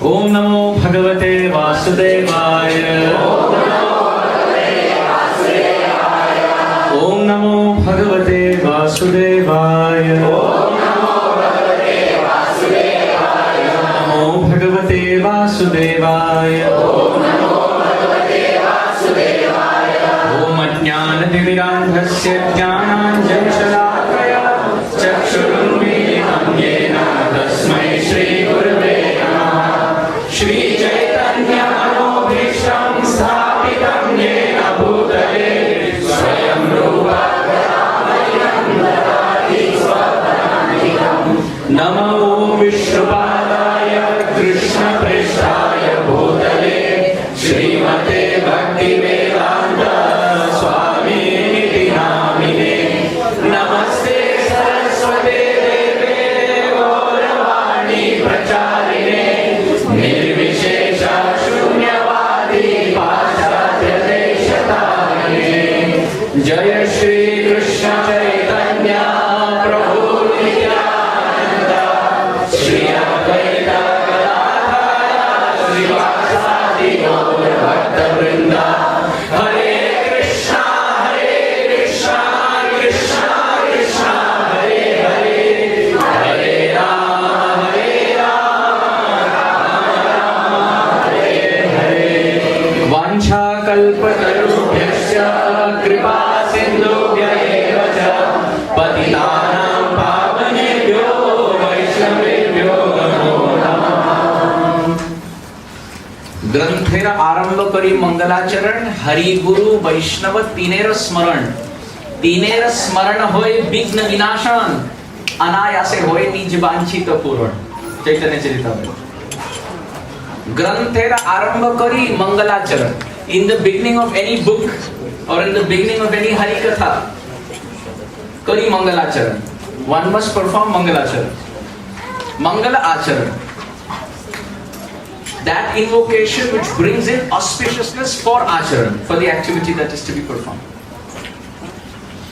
Om Namo Bhagavate Vasudevaya. Om Namo Bhagavate Vasudevaya. Namo Bhagavate Vasudevaya. Om Ajnanatimirandhasya Jnananjansalakaya Chakshurunmilitam Yena Tasmai Shri Gurave Namaha. Shri Chaitanya Manobhishtam Sthapitam Yena Bhutale Swayam Rupa Dharamayam Dadati Swapanandikam. Namo Vishnupadaya Krishna Prestaya Bhutale Srimate Bhakti Vedanta Swami Niti Namine. Namaste Saraswate Deve Gauravani Pracharine Nirvishesha Shunyavadi Paschatya Deshatarine. Jaya Shri Krishna Chaitanya Prabhu Nityananda Shri Advaita Gadadhara Srivasadi Gaur Bhakta Vrinda. Hare Krishna Krishna Krishna Hare Hare Hare Rama Hare Hare. Vancha kalpatarubhyasya kripa sindhubhya eva cha patitanam pavanebhyo vaishnavebhyo namo namah. ग्रंथेर आरंभ करी मंगलाचरण हरि गुरु वैष्णव तीनेर स्मरण होय विघ्न विनाशन अनायासे होय निज वांछित पूरण. चैतन्य चरितामृत. ग्रंथेर आरंभ करी मंगलाचरण. In the beginning of any book or in the beginning of any hari katha, kari mangalacharan. One must perform mangalacharan. Mangala acharan. That invocation which brings in auspiciousness for acharan, for the activity that is to be performed.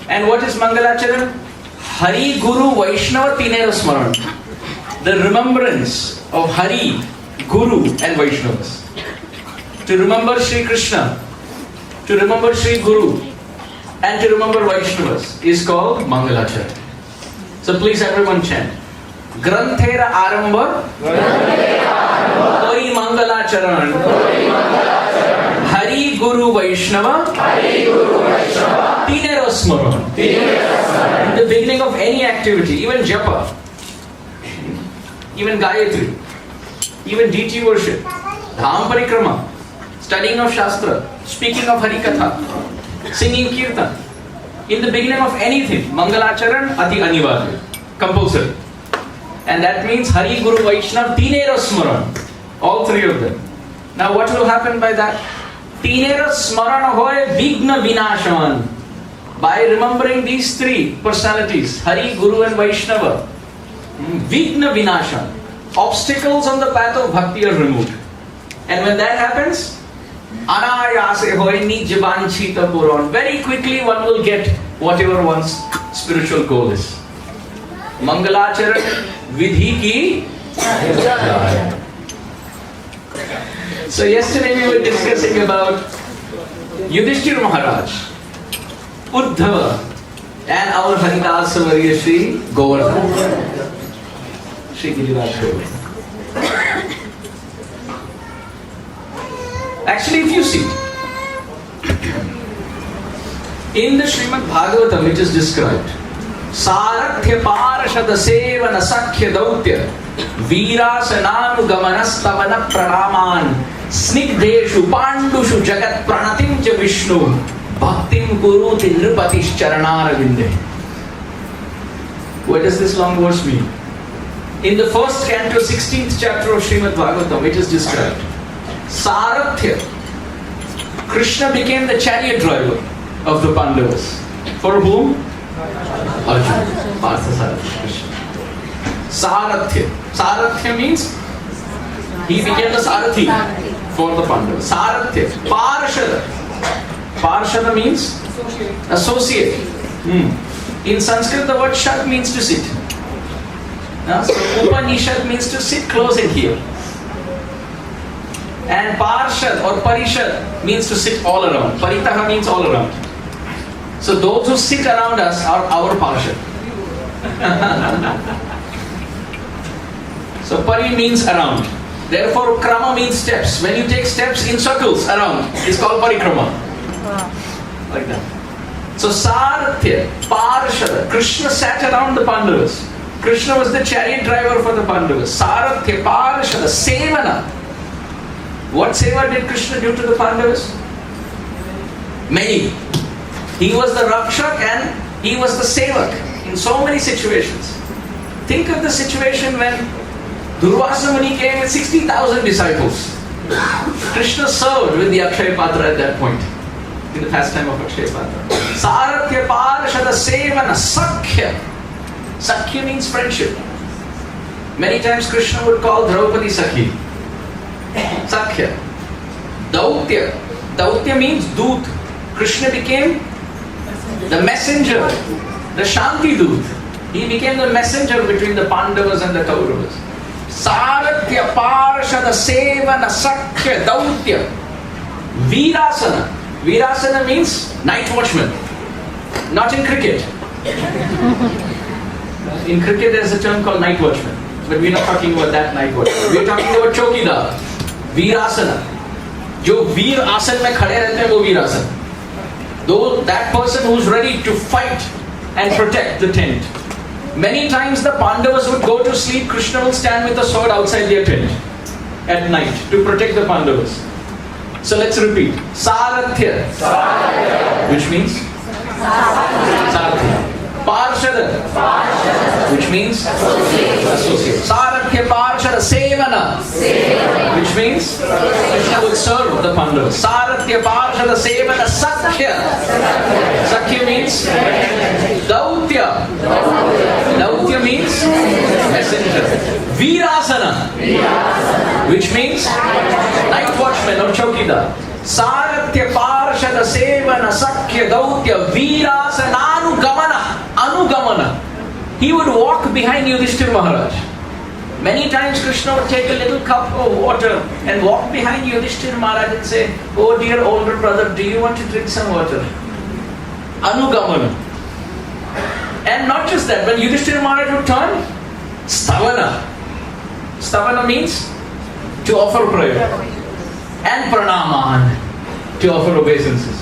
And what is mangalacharan? Hari, Guru, Vaishnava, Tinera Smaran. The remembrance of Hari, Guru and Vaishnavas. To remember Shri Krishna, to remember Shri Guru and to remember Vaishnavas is called mangalacharan. So please everyone chant. Granthera Aramba Kori Mangalacharan Hari Guru Vaishnava Tinera Smaran. In the beginning of any activity, even japa, even Gayatri, even deity worship, Dham Parikrama, studying of Shastra, speaking of Hari Katha, singing Kirtan, in the beginning of anything, Mangalacharan Ati Anivarya, compulsory. And that means Hari, Guru, Vaishnava, Tinera Smaran. All three of them. Now what will happen by that? Tinera Smaran hoy Vigna Vinashan. By remembering these three personalities, Hari, Guru and Vaishnava, Vigna Vinashan. Obstacles on the path of bhakti are removed. And when that happens, Anayase hoy nij vanchita puran. Very quickly one will get whatever one's spiritual goal is. Mangalacharan Vidhi ki. So yesterday we were discussing about Yudhishthira Maharaj, Uddhava and our Haridasa Varya Shri Govardhan, Shri Giriraj Govardhan. Actually, if you see, in the Srimad Bhagavatam it is described, Sarathya Parashada Sevana Sakhya Dautya Veerasananu Gamanastavana Pranaman Snigdeshu Pandushu Jagat Pranatim Cha Vishnu Bhaktim Kuruti Nripatish Charanarvinde. What does this long verse mean? In the first canto, 16th chapter of Srimad Bhagavatam, it is described. Sarathya. Krishna became the chariot driver of the Pandavas. For whom? Arjuna. Parthasarathi Krishna. Sarathya. Sarathya means he became the Sarathi for the Pandavas. Sarathya. Parashada. Parashada means associate. In Sanskrit the word shat means to sit. So Upanishad means to sit close and hear. And Parshad or Parishad means to sit all around. Paritaha means all around. So those who sit around us are our Parshad. So Pari means around. Therefore Krama means steps. When you take steps in circles around, it's called Parikrama. Like that. So Sarathya, Parshada, Krishna sat around the Pandavas. Krishna was the chariot driver for the Pandavas. Sarathya, Parshada, Sevana. What seva did Krishna do to the Pandavas? Many. He was the Rakshak and he was the Sevak in so many situations. Think of the situation when Durvasa Muni came with 60,000 disciples. Krishna served with the Akshaya Patra at that point, in the pastime of Akshaya Patra. Sarathya Parashada Sevana Sakhya. Sakhya means friendship. Many times Krishna would call Draupadi Sakhi. Sakhya. Dautya. Dautya means Doot. Krishna became the messenger, the Shanti Doot. He became the messenger between the Pandavas and the Kauravas. Sarathya Parashada Sevana Sakhya Dautya. Virasana. Virasana means night watchman. Not in cricket. In cricket there is a term called night watchman. But we are not talking about that night watchman. We are talking about Chokidar. Virasana. जो वीर आसन में खड़े रहते हैं वो वीर आसन. Though that person who is ready to fight and protect the tent. Many times the Pandavas would go to sleep, Krishna will stand with a sword outside their tent at night to protect the Pandavas. So let's repeat. Sarathya, which means Sarathya. Parshada, which means associate. Sarathya Parshada Sevana, which means Krishna will serve the Pandavas. Sarathya Parshada Sevana Sakhya. Sakhya means Dautya. Dautya means messenger. Virasana, which means night watchman or chowkidar. Sarathya Parshada Sevana Sakhya Dautya Virasananu Anugamana. He would walk behind Yudhishthira Maharaj. Many times Krishna would take a little cup of water and walk behind Yudhishthira Maharaj and say, "Oh dear older brother, do you want to drink some water?" Anugamana. And not just that, when Yudhishthira Maharaj would turn, Stavana. Stavana means to offer prayer. And Pranaman, to offer obeisances.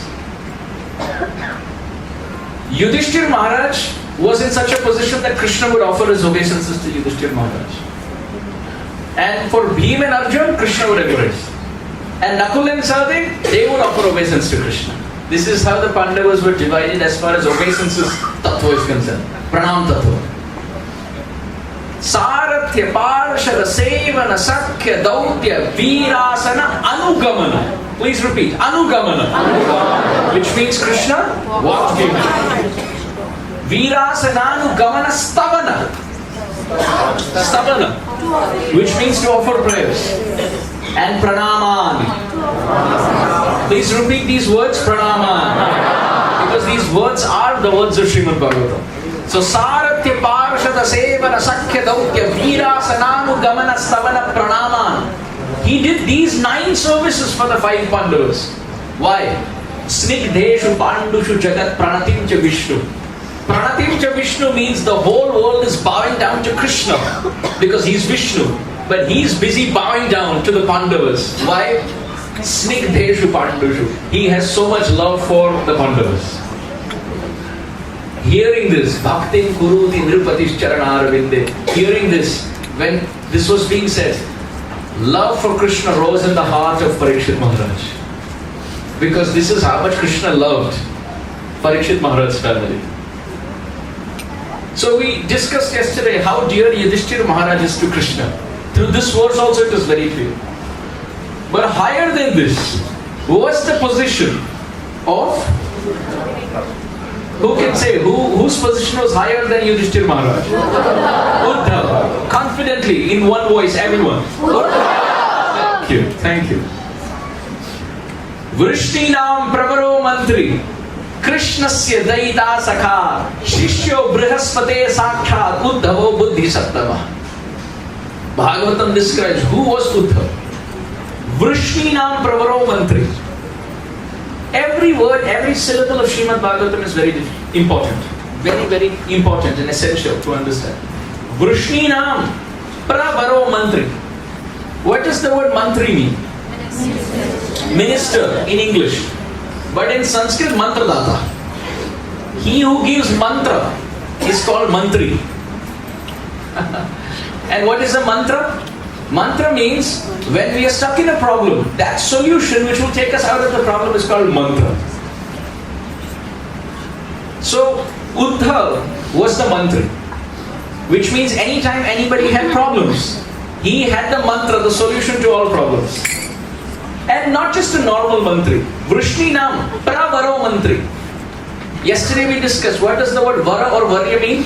Yudhishthira Maharaj was in such a position that Krishna would offer his obeisances to Yudhishthira Maharaj. And for Bhim and Arjun, Krishna would embrace. And Nakul and Sahdev, they would offer obeisance to Krishna. This is how the Pandavas were divided as far as obeisances tattva is concerned. Pranam tattva. Sarathya Parshada Sevana Sakhya Dautya Virasana Anugamana. Please repeat. Anugamana. Which means Krishna walked behind. Virasananu Gamana Stavana. Stavana. Which means to offer prayers. And Pranaman. Please repeat these words. Pranaman. Because these words are the words of Srimad Bhagavatam. So Sarathya Parshada Sevana Sakhya Dautya Virasananu Gamana Stavana Pranaman. He did these 9 services for the 5 Pandavas. Why? Snigdeshu Pandushu Jagat Pranatim Cha Vishnu. Pranatim Cha Vishnu means the whole world is bowing down to Krishna because he's Vishnu. But he's busy bowing down to the Pandavas. Why? Snigdeshu Pandushu. He has so much love for the Pandavas. Hearing this, Bhaktin Kuruti Nirupatish Charanarvinde. Hearing this, when this was being said, love for Krishna rose in the heart of Parikshit Maharaj. Because this is how much Krishna loved Parikshit Maharaj's family. So we discussed yesterday how dear Yudhishthira Maharaj is to Krishna. Through this verse also it is very clear. But higher than this was the position of, who can say, whose position was higher than Yudhishthira Maharaj? Uddhava. Confidently, in one voice, everyone. Uddhava. Thank you. Vrishtinam Pravaro Mantri Krishnasya Daita Sakha Shishyo Brihaspate Sakshat Uddhavo Buddhi Sattava. Bhagavatam describes who was Uddhava. Vrishninam pravaro mantri. Every word, every syllable of Srimad Bhagavatam is very important. Very, very important and essential to understand. Vrishninam pravaro mantri. What does the word mantri mean? Minister in English. But in Sanskrit, mantradata. He who gives mantra is called mantri. And what is a mantra? Mantra means when we are stuck in a problem, that solution which will take us out of the problem is called mantra. So Uddhava was the mantri, which means anytime anybody had problems, he had the mantra, the solution to all problems. And not just a normal mantri. Vrishninam pravaro mantri. Yesterday we discussed what does the word vara or varya mean?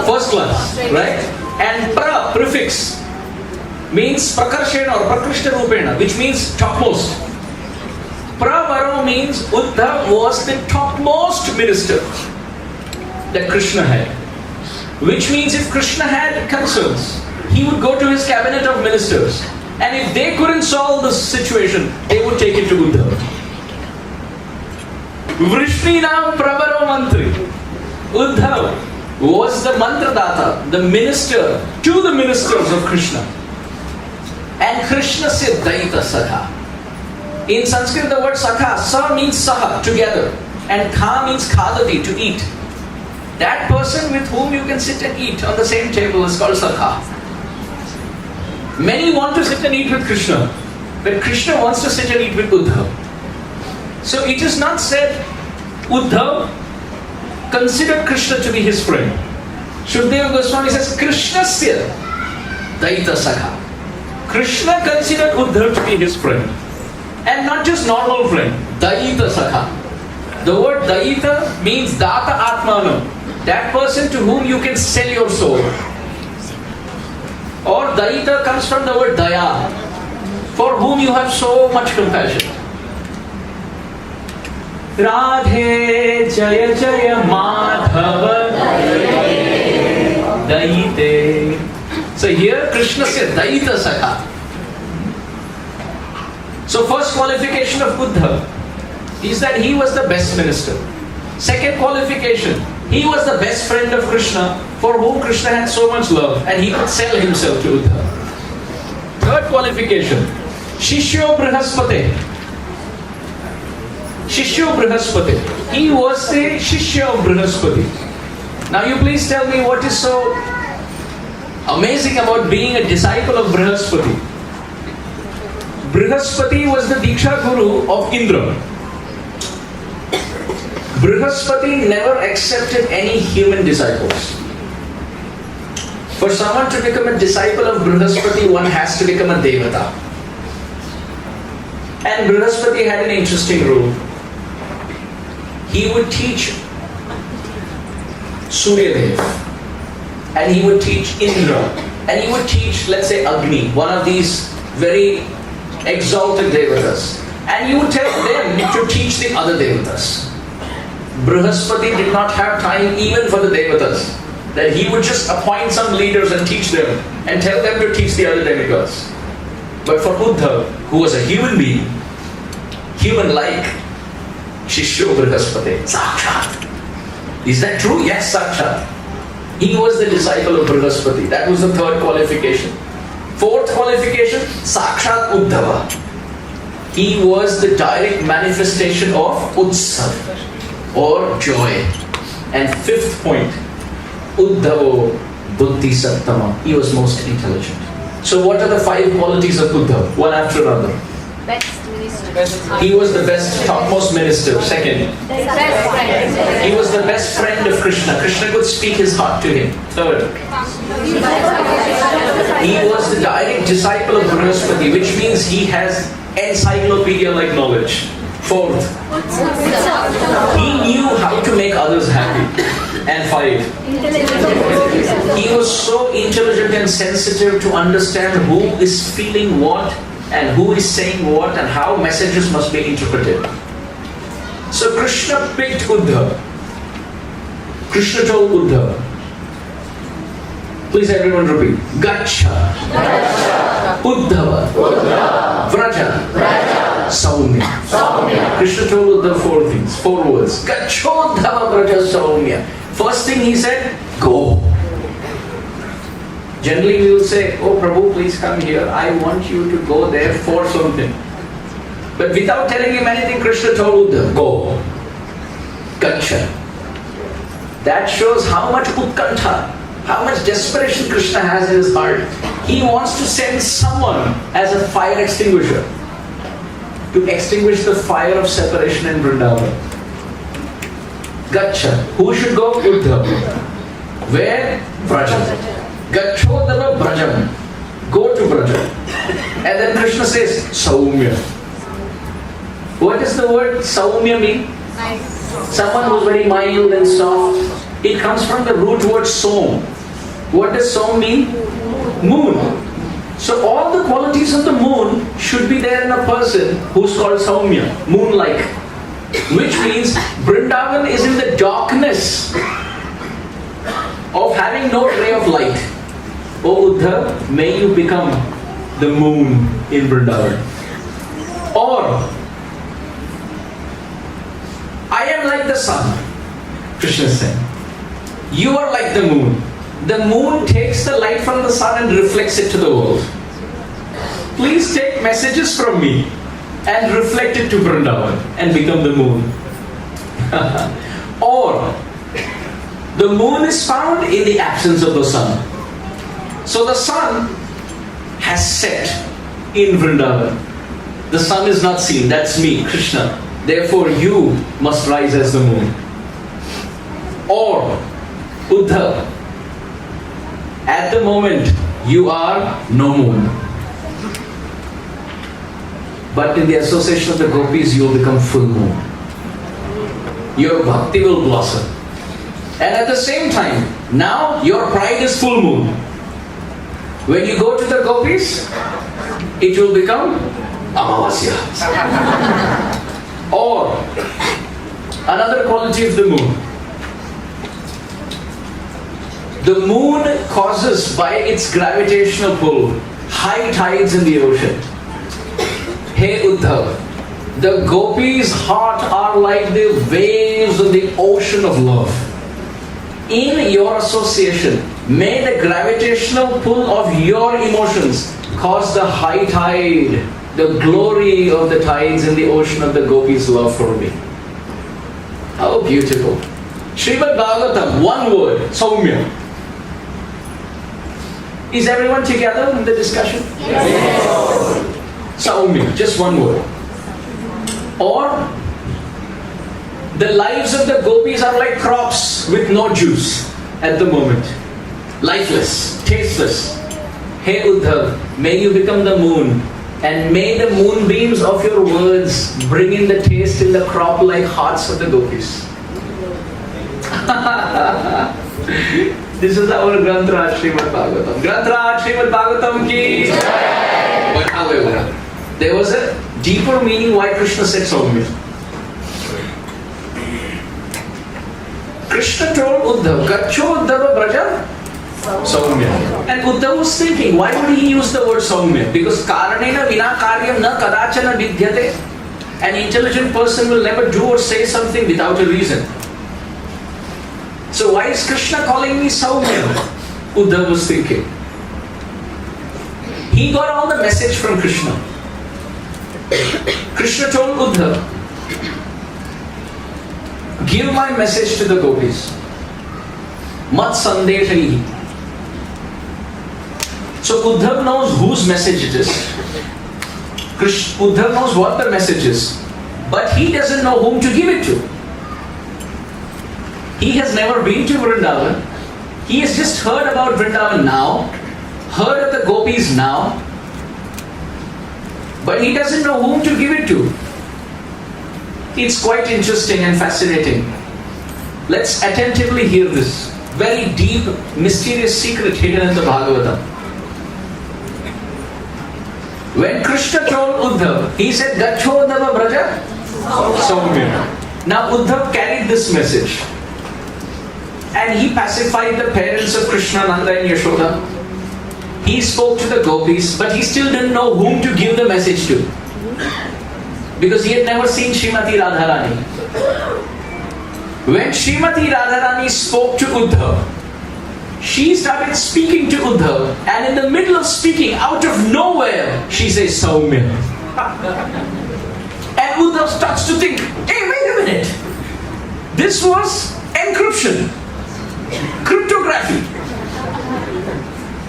First class, right? And pra, prefix, means prakarshena or prakrishta rupena, which means topmost. Pravaro means Uddhava was the topmost minister that Krishna had. Which means if Krishna had concerns, he would go to his cabinet of ministers. And if they couldn't solve the situation, they would take it to Uddhava. Vrishninam pravaro mantri. Uddhava was the mantradata, the minister to the ministers of Krishna. And Krishna said daita sakha. In Sanskrit the word sakha, sa means saha, together. And kha means khadati, to eat. That person with whom you can sit and eat on the same table is called sakha. Many want to sit and eat with Krishna, but Krishna wants to sit and eat with Uddhava. So it is not said Uddhava considered Krishna to be his friend. Shukadeva Goswami says Krishnasya daita sakha. Krishna considered Uddhava to be his friend. And not just normal friend, daita sakha. The word daita means data atmanam, that person to whom you can sell your soul. Or daita comes from the word daya, for whom you have so much compassion. Radhe Jaya Jaya Madhava Daite. So here Krishna said Daita Sakha. So first qualification of Uddhava is that he was the best minister. Second qualification, he was the best friend of Krishna, for whom Krishna had so much love and he could sell himself to Uddhava. Third qualification, Shishyo Brihaspati. Shishyo Brihaspati. He was the Shishya of Brihaspati. Now you please tell me what is so amazing about being a disciple of Brihaspati. Brihaspati was the Diksha Guru of Indra. Brihaspati never accepted any human disciples. For someone to become a disciple of Brihaspati, one has to become a Devata. And Brihaspati had an interesting rule. He would teach Suryadev, and he would teach Indra, and he would teach, let's say, Agni, one of these very exalted Devatas. And he would tell them to teach the other Devatas. Brihaspati did not have time even for the Devatas. That he would just appoint some leaders and teach them, and tell them to teach the other demigods. But for Uddhava, who was a human being, human-like, Shishyo Brihaspati, Sakshat. Is that true? Yes, Sakshat. He was the disciple of Brihaspati. That was the third qualification. Fourth qualification, Sakshat Uddhava. He was the direct manifestation of Utsav, or joy. And fifth point, Uddhavo Buddhi Sattama. He was most intelligent. So what are the 5 qualities of Uddhava? One after another. Best minister. He was the best, topmost minister. Second, he was the best friend of Krishna. Krishna could speak his heart to him. Third, he was the direct disciple of Brihaspati, which means he has encyclopedia-like knowledge. Fourth, he knew how to make others happy. And 5, he was so intelligent and sensitive to understand who is feeling what and who is saying what and how messages must be interpreted. So Krishna picked Uddhava. Krishna told Uddhava. Please everyone repeat. Gacha. Uddhava, Vraja, Saumya. Krishna told Uddhava 4 things, 4 words. Gacchodhava Vraja Saumya. First thing he said, go. Generally we will say, oh Prabhu, please come here. I want you to go there for something. But without telling him anything, Krishna told Uddhava, go. Gacha. That shows how much utkantha, how much desperation Krishna has in his heart. He wants to send someone as a fire extinguisher to extinguish the fire of separation in Vrindavan. Gacha. Who should go? Uddhava. Where? Vraja. Gacchodhava Brajam. Go to Braja. And then Krishna says, Saumya. What does the word Saumya mean? Nice. Someone who's very mild and soft. It comes from the root word Som. What does Som mean? Moon. So all the qualities of the moon should be there in a person who's called Saumya, moon-like. Which means Vrindavan is in the darkness of having no ray of light. O Uddhava, may you become the moon in Vrindavan. Or, I am like the sun, Krishna said. You are like the moon. The moon takes the light from the sun and reflects it to the world. Please take messages from me and reflect it to Vrindavan and become the moon. Or, the moon is found in the absence of the sun. So the sun has set in Vrindavan. The sun is not seen, that's me, Krishna. Therefore you must rise as the moon. Or, Uddhava, at the moment you are no moon. But in the association of the Gopis you will become full moon. Your bhakti will blossom. And at the same time, now your pride is full moon. When you go to the Gopis, it will become Amavasya. Or another quality of the moon. The moon causes by its gravitational pull high tides in the ocean. Hey Uddhava, the Gopis' heart are like the waves of the ocean of love. In your association, may the gravitational pull of your emotions cause the high tide, the glory of the tides in the ocean of the Gopis' love for me. How beautiful. Srimad Bhagavatam, one word, Saumya. Is everyone together in the discussion? Yes. Saumya, just one word. Or, the lives of the Gopis are like crops with no juice at the moment. Lifeless, tasteless. Hey Uddhava, may you become the moon. And may the moonbeams of your words bring in the taste in the crop-like hearts of the Gopis. This is our Granth Srimad Bhagavatam. Granth Srimad Bhagavatam ki Jai. But however, there was a deeper meaning why Krishna said Saumya. Krishna told Uddhava, Gacho Uddhava Braja Saumya. And Uddhava was thinking, why would he use the word Saumya? Because Karanena Vina Karyam Na Kadachana Vidhyate. An intelligent person will never do or say something without a reason. So why is Krishna calling me Saumya? Uddhava was thinking. He got all the message from Krishna. Krishna told Uddhava, give my message to the Gopis. Mat Sandeshaihi. So Uddhava knows whose message it is. Uddhava knows what the message is. But he doesn't know whom to give it to. He has never been to Vrindavan. He has just heard about Vrindavan now. Heard of the Gopis now. But he doesn't know whom to give it to. It's quite interesting and fascinating. Let's attentively hear this very deep, mysterious secret hidden in the Bhagavatam. When Krishna told Uddhava, he said, Gacho Uddhava Braja Saumya. Now Uddhava carried this message. And he pacified the parents of Krishna, Nanda and Yashoda. He spoke to the Gopis, but he still didn't know whom to give the message to. Because he had never seen Srimati Radharani. When Srimati Radharani spoke to Uddhava, she started speaking to Uddhava, and in the middle of speaking, out of nowhere, she says, Saumya. And Uddhava starts to think, hey, wait a minute. This was encryption, cryptography.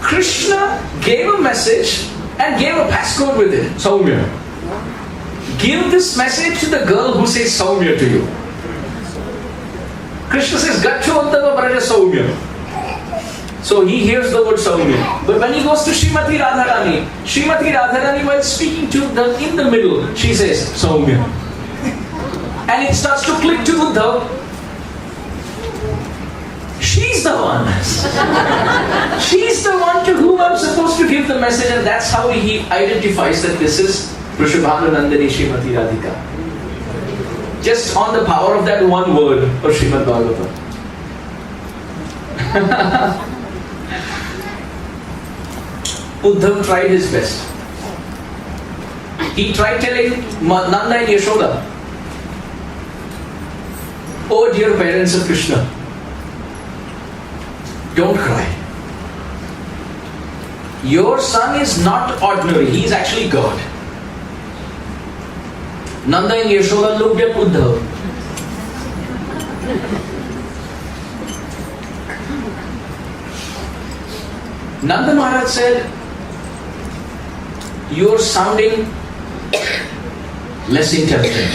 Krishna gave a message and gave a passcode with it, Saumya. Give this message to the girl who says Saumya to you. Krishna says, Gacho Uddhava Braja Saumya. So he hears the word Saumya. But when he goes to Srimati Radharani while speaking to them in the middle, she says Saumya. And it starts to click to Uddhava. She's the one. She's the one to whom I'm supposed to give the message, and that's how he identifies that this is Vrishabhananandani Srimati Radhika. Just on the power of that one word of Srimad Bhagavatam. Uddhava tried his best. He tried telling Nanda and Yashoda, oh dear parents of Krishna, don't cry. Your son is not ordinary, he is actually God. Nanda and Yashoda looked at Uddhava. Nanda Maharaj said, you're sounding less intelligent.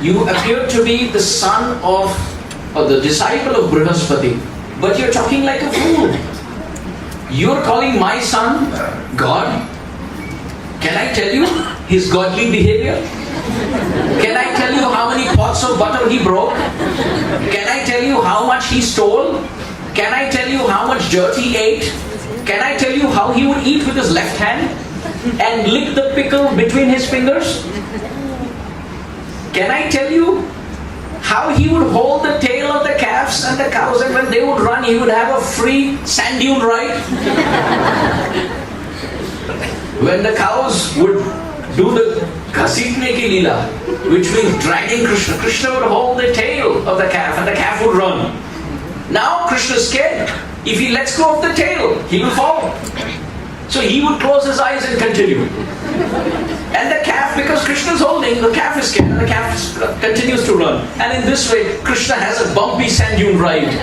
You appear to be the son of, or the disciple of Brihaspati, but you're talking like a fool. You're calling my son God? Can I tell you his godly behavior? Can I tell you how many pots of butter he broke? Can I tell you how much he stole? Can I tell you how much dirt he ate? Can I tell you how he would eat with his left hand and lick the pickle between his fingers? Can I tell you how he would hold the tail of the calves and the cows, and when they would run, he would have a free sand dune ride? When the cows would do the Ghasitne ki Leela, which means dragging Krishna, Krishna would hold the tail of the calf and the calf would run. Now Krishna is scared. If he lets go of the tail, he will fall. So he would close his eyes and continue. And the calf, because Krishna is holding, the calf is scared and the calf continues to run. And in this way, Krishna has a bumpy sand dune ride.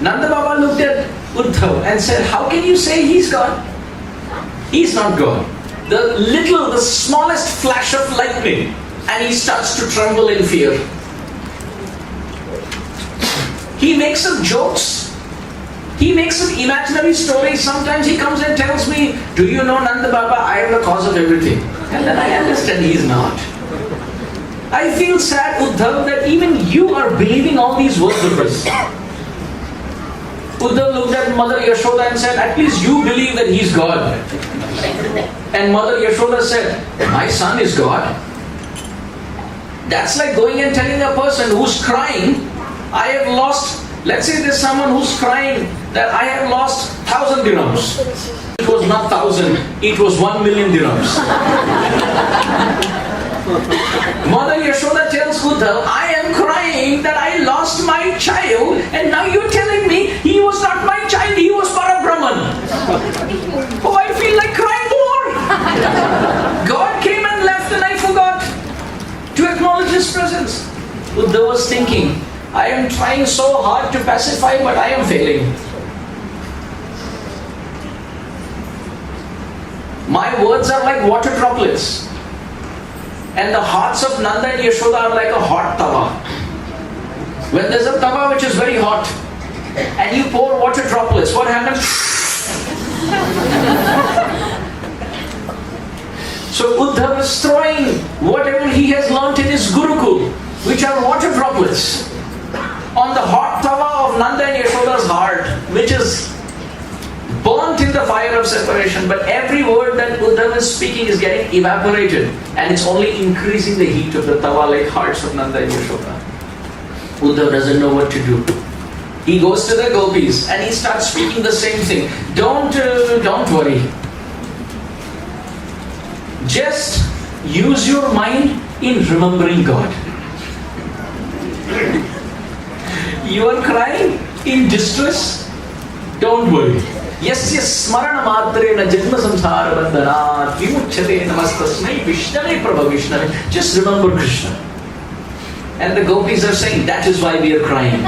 Nanda Baba looked at Uddhava and said, how can you say he's God? He's not God. The smallest flash of lightning, and he starts to tremble in fear. He makes some jokes. He makes some imaginary stories. Sometimes he comes and tells me, do you know Nanda Baba, I am the cause of everything. And then I understand he is not. I feel sad, Uddhava, that even you are believing all these words of his. Uddhava looked at Mother Yashoda and said, at least you believe that he is God. And Mother Yashoda said, my son is God. That's like going and telling a person who's crying, I have lost, let's say there's someone who's crying that I have lost 1,000 dirhams. It was not 1,000, it was 1,000,000 dirhams. Mother Yashoda tells Uddhava, I am crying that I lost my child, and now you're telling me he was not my child, he was Parabrahman. Oh, I feel like crying more. God came and left and I forgot to acknowledge his presence. Uddhava was thinking, I am trying so hard to pacify, but I am failing. My words are like water droplets. And the hearts of Nanda and Yashoda are like a hot tawa. When there's a tawa which is very hot, and you pour water droplets, what happens? So Uddhava is throwing whatever he has learnt in his Gurukul, which are water droplets, on the hot tawa of Nanda and Yashoda's heart, which is burnt in the fire of separation. But every word that Uddhava is speaking is getting evaporated, and it's only increasing the heat of the tawa like hearts of Nanda and Yashoda. Uddhava doesn't know what to do. He goes to the gopis and he starts speaking the same thing. Don't worry. Just use your mind in remembering God. You are crying in distress? Don't worry. Yasya smarana matrena janma samsara bandhanat vimuchyate namastasmai vishnave prabha vishnave. Just remember Krishna. And the gopis are saying, that is why we are crying.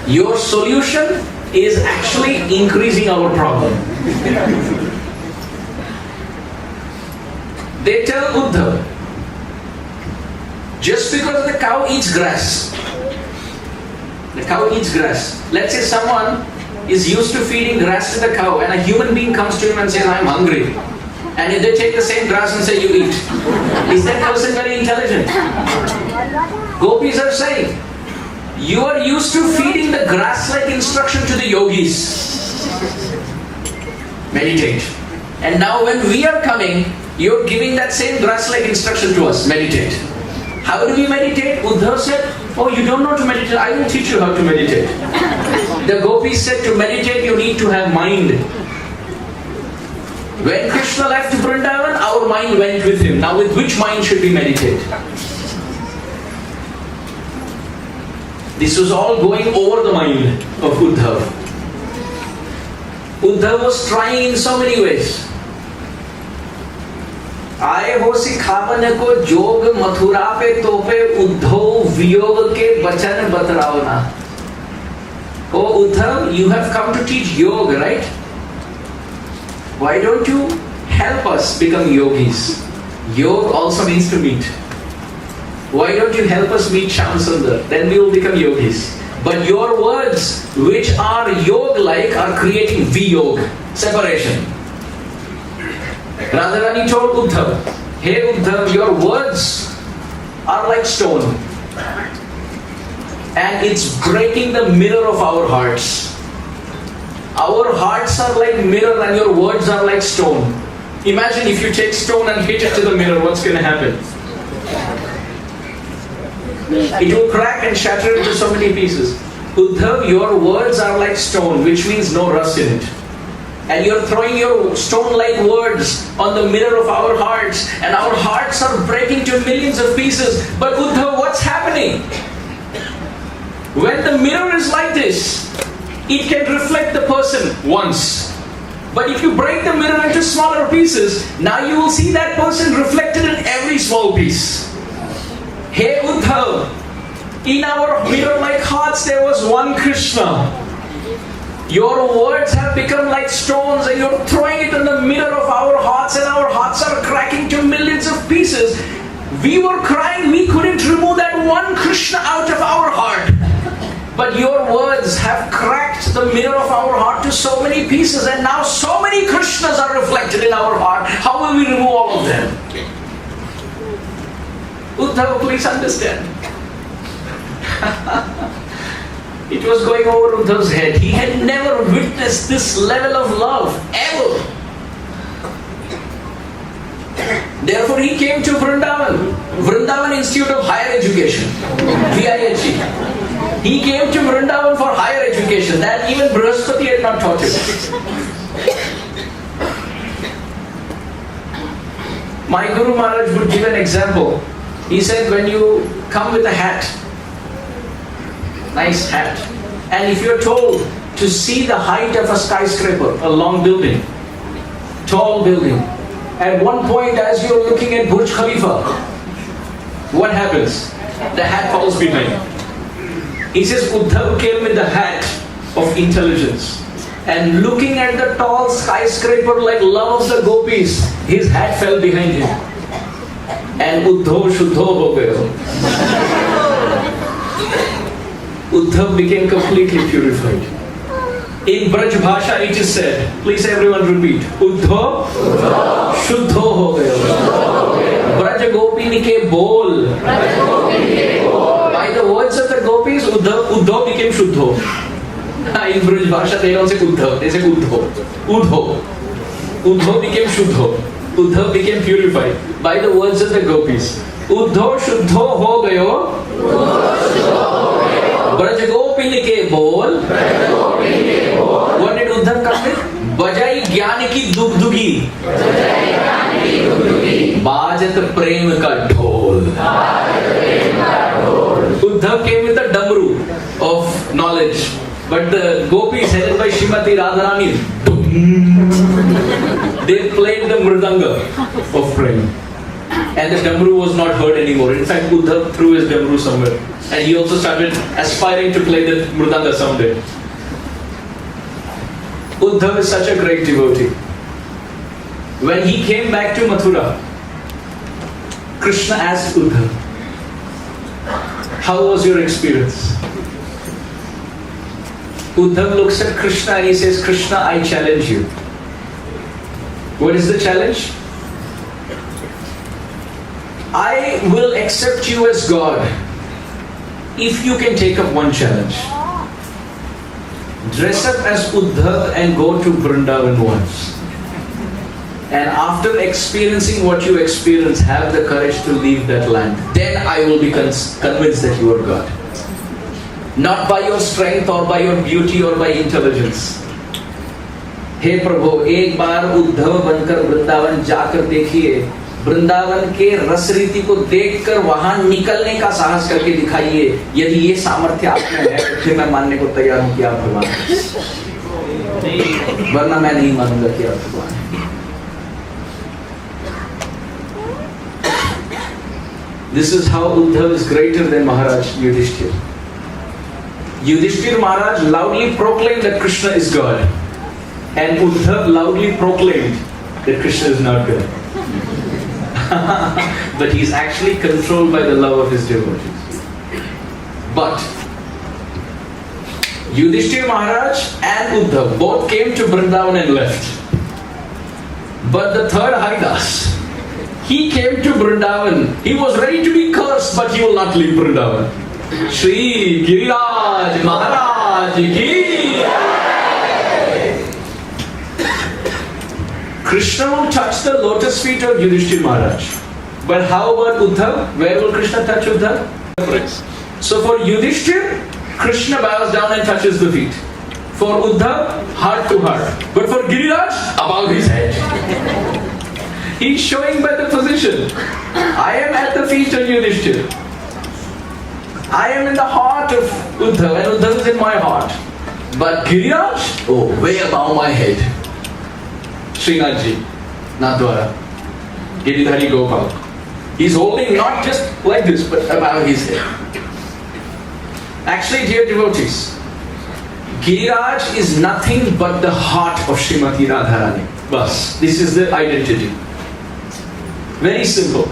Your solution is actually increasing our problem. They tell Uddhava, just because the cow eats grass, let's say someone is used to feeding grass to the cow and a human being comes to him and says, I am hungry. And if they take the same grass and say, you eat. Is that person very intelligent? Gopis are saying, you are used to feeding the grass-like instruction to the yogis. Meditate. And now when we are coming, you're giving that same grass-like instruction to us. Meditate. How do we meditate? Uddhava said, oh, you don't know to meditate. I will teach you how to meditate. The gopis said, to meditate you need to have mind. When Krishna left Vrindavan, our mind went with him. Now with which mind should we meditate? This was all going over the mind of Uddhava. Uddhava was trying in so many ways. आए हो सिखावन को जोग मथुरा पे तोपे उद्धव वियोग के वचन बतराओ ना. Oh Uddhava, you have come to teach yoga, right? Why don't you help us become yogis? Yoga also means to meet. Why don't you help us meet Shyam Sundar? Then we will become yogis. But your words, which are yoga-like, are creating viyog, separation. Radharani told Uddhava, hey Uddhava, your words are like stone. And it's breaking the mirror of our hearts. Our hearts are like mirror and your words are like stone. Imagine if you take stone and hit it to the mirror, what's going to happen? It will crack and shatter into so many pieces. Uddhava, your words are like stone, which means no rust in it. And you're throwing your stone-like words on the mirror of our hearts, and our hearts are breaking to millions of pieces. But Uddhava, what's happening? When the mirror is like this, it can reflect the person once. But if you break the mirror into smaller pieces, now you will see that person reflected in every small piece. Hey Uddhava, in our mirror-like hearts there was one Krishna. Your words have become like stones and you're throwing it in the mirror of our hearts, and our hearts are cracking to millions of pieces. We were crying, we couldn't remove that one Krishna out of our heart. But your words have cracked the mirror of our heart to so many pieces, and now so many Krishnas are reflected in our heart. How will we remove all of them? Uddhava, please understand. It was going over Uddhava's head. He had never witnessed this level of love, ever. Therefore he came to Vrindavan, Vrindavan Institute of Higher Education, VIHE. He came to Vrindavan for higher education, that even Brihaspati had not taught him. My Guru Maharaj would give an example. He said, when you come with a hat, nice hat, and if you're told to see the height of a skyscraper, a long building, tall building, at one point as you're looking at Burj Khalifa, what happens? The hat falls behind. He says Uddhava came with the hat of intelligence, and looking at the tall skyscraper like love of the gopis, his hat fell behind him. And Uddhava Shuddho ho gayo. Uddhava became completely purified. In Braj Bhasha it is said, please everyone repeat, Uddhava Shuddho ho gayo. Braj Gopini ke bol. By the words of the gopis, Uddhava became Shuddho. In Braj Bhasha they don't say Uddhava, they say Uddho. Uddhava became Shuddho. Uddhava became purified by the words of the gopis. Uddhav शुद्धो हो गयो ब्रज गोपिन के बोल. What did Uddhav come with? बजाई ज्ञान की दुगदुगी, बाजत प्रेम का ढोल. Uddhav came with the damru of knowledge, but the gopis headed by Srimati Radharani, they played the mridanga of prem, and the damru was not heard anymore. In fact, Uddhav threw his damru somewhere, and he also started aspiring to play the mridanga someday. Uddhav is such a great devotee. When he came back to Mathura, Krishna asked Uddhav, "How was your experience?" Uddhav looks at Krishna and he says, "Krishna, I challenge you." What is the challenge? I will accept you as God if you can take up one challenge. Dress up as Uddhav and go to Vrindavan once. And after experiencing what you experience, have the courage to leave that land. Then I will be convinced that you are God. Not by your strength or by your beauty or by intelligence. हे प्रभु, एक बार उद्धव बनकर वृंदावन जाकर देखिए, वृंदावन के रस रीति को देखकर वहां निकलने का साहस करके दिखाइए. यदि ये सामर्थ्य आप में है तो फिर मैं मानने को तैयार हूं कि आप भगवान हैं, वरना मैं नहीं मानूंगा कि आप भगवान हैं. This is how Uddhav is greater than Maharaj Yudhishthir. Yudhishthir Maharaj loudly proclaimed that Krishna is God, and Uddhav loudly proclaimed that Krishna is not God. But he's actually controlled by the love of his devotees. But Yudhishthir Maharaj and Uddhav both came to Vrindavan and left. But the third Haridas, he came to Vrindavan. He was ready to be cursed, but he will not leave Vrindavan. Shri Giriraj Maharaj ki. Krishna will touch the lotus feet of Yudhishthir Maharaj. But how about Uddhav? Where will Krishna touch Uddhav? So for Yudhishthir, Krishna bows down and touches the feet. For Uddhav, heart to heart. But for Giriraj, above his head. He's showing by the position. I am at the feet of Yudhishthir. I am in the heart of Uddhav, and Uddhav is in my heart. But Giriraj, oh, way above my head. Srinathji, Nathdwara, Giridhari Gopal. He's holding not just like this, but above his head. Actually, dear devotees, Giriraj is nothing but the heart of Srimati Radharani. Bas, this is the identity. Very simple.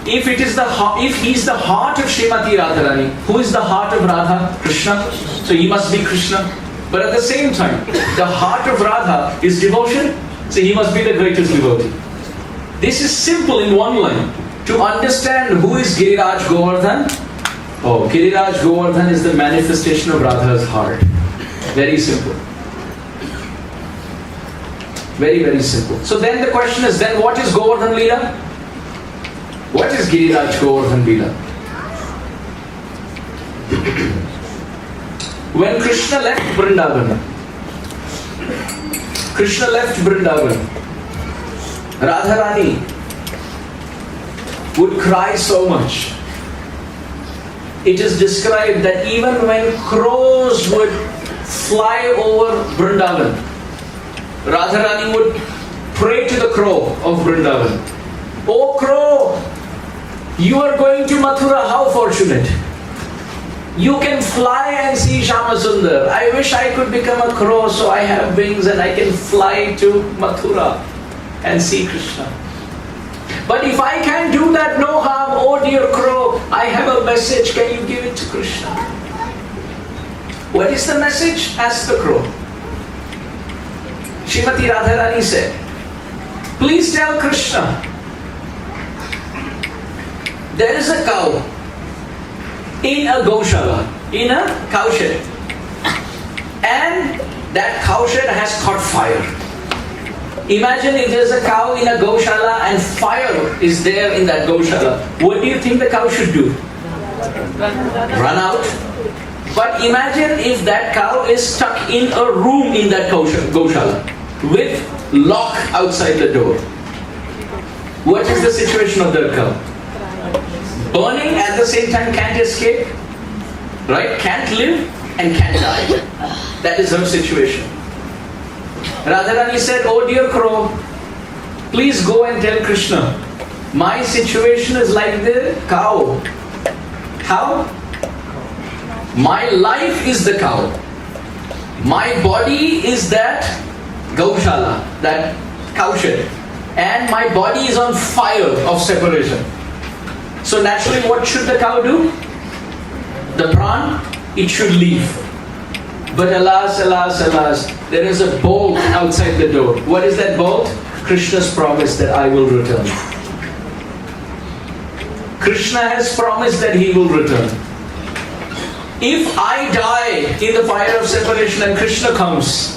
If he's the heart of Srimati Radharani, who is the heart of Radha? Krishna. So he must be Krishna. But at the same time, the heart of Radha is devotion. So he must be the greatest devotee. This is simple in one line. To understand who is Giriraj Govardhan? Oh, Giriraj Govardhan is the manifestation of Radha's heart. Very simple. Very, very simple. So then the question is, then what is Govardhan Leela? What is Giriraj Govardhan Leela? When Krishna left Vrindavan, Radharani would cry so much. It is described that even when crows would fly over Vrindavan, Radharani would pray to the crow of Vrindavan, "Oh crow, you are going to Mathura, how fortunate. You can fly and see Shyamasundar. I wish I could become a crow so I have wings and I can fly to Mathura and see Krishna. But if I can't do that, no harm. Oh dear crow, I have a message. Can you give it to Krishna?" What is the message? Asked the crow. Srimati Radharani said, "Please tell Krishna, there is a cow in a Gaushala, in a cowshed, and that cowshed has caught fire. Imagine if there's a cow in a Gaushala and fire is there in that Gaushala. What do you think the cow should do? Run out. But imagine if that cow is stuck in a room in that Gaushala with lock outside the door. What is the situation of that cow? Burning, at the same time can't escape, right? Can't live and can't die. That is her situation. Radharani said, "Oh dear crow, please go and tell Krishna, my situation is like the cow." How? My life is the cow. My body is that Gaushala, that cowshed. And my body is on fire of separation. So naturally, what should the cow do? The pran, it should leave. But alas, alas, alas, there is a bolt outside the door. What is that bolt? Krishna's promise that I will return. Krishna has promised that he will return. If I die in the fire of separation and Krishna comes,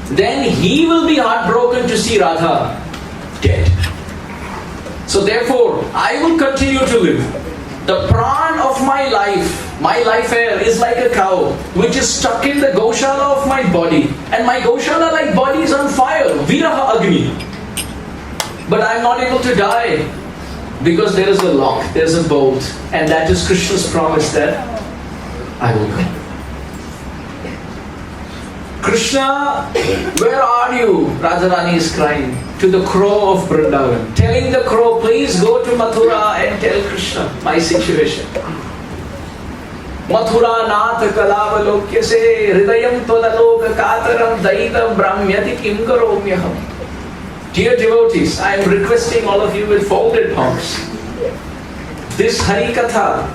then he will be heartbroken to see Radha dead. So therefore, I will continue to live. The pran of my life air is like a cow which is stuck in the Gaushala of my body. And my Gaushala like body is on fire, Viraha Agni. But I am not able to die because there is a lock, there is a bolt. And that is Krishna's promise that I will come. Krishna, where are you? Radharani is crying to the crow of Vrindavan, telling the crow, please go to Mathura and tell Krishna my situation. Mathura nath kalavalokya se hridayam tvalaloka kataram daitam brahmyati kim karomyaham. Dear devotees, I am requesting all of you with folded palms. This Hari Katha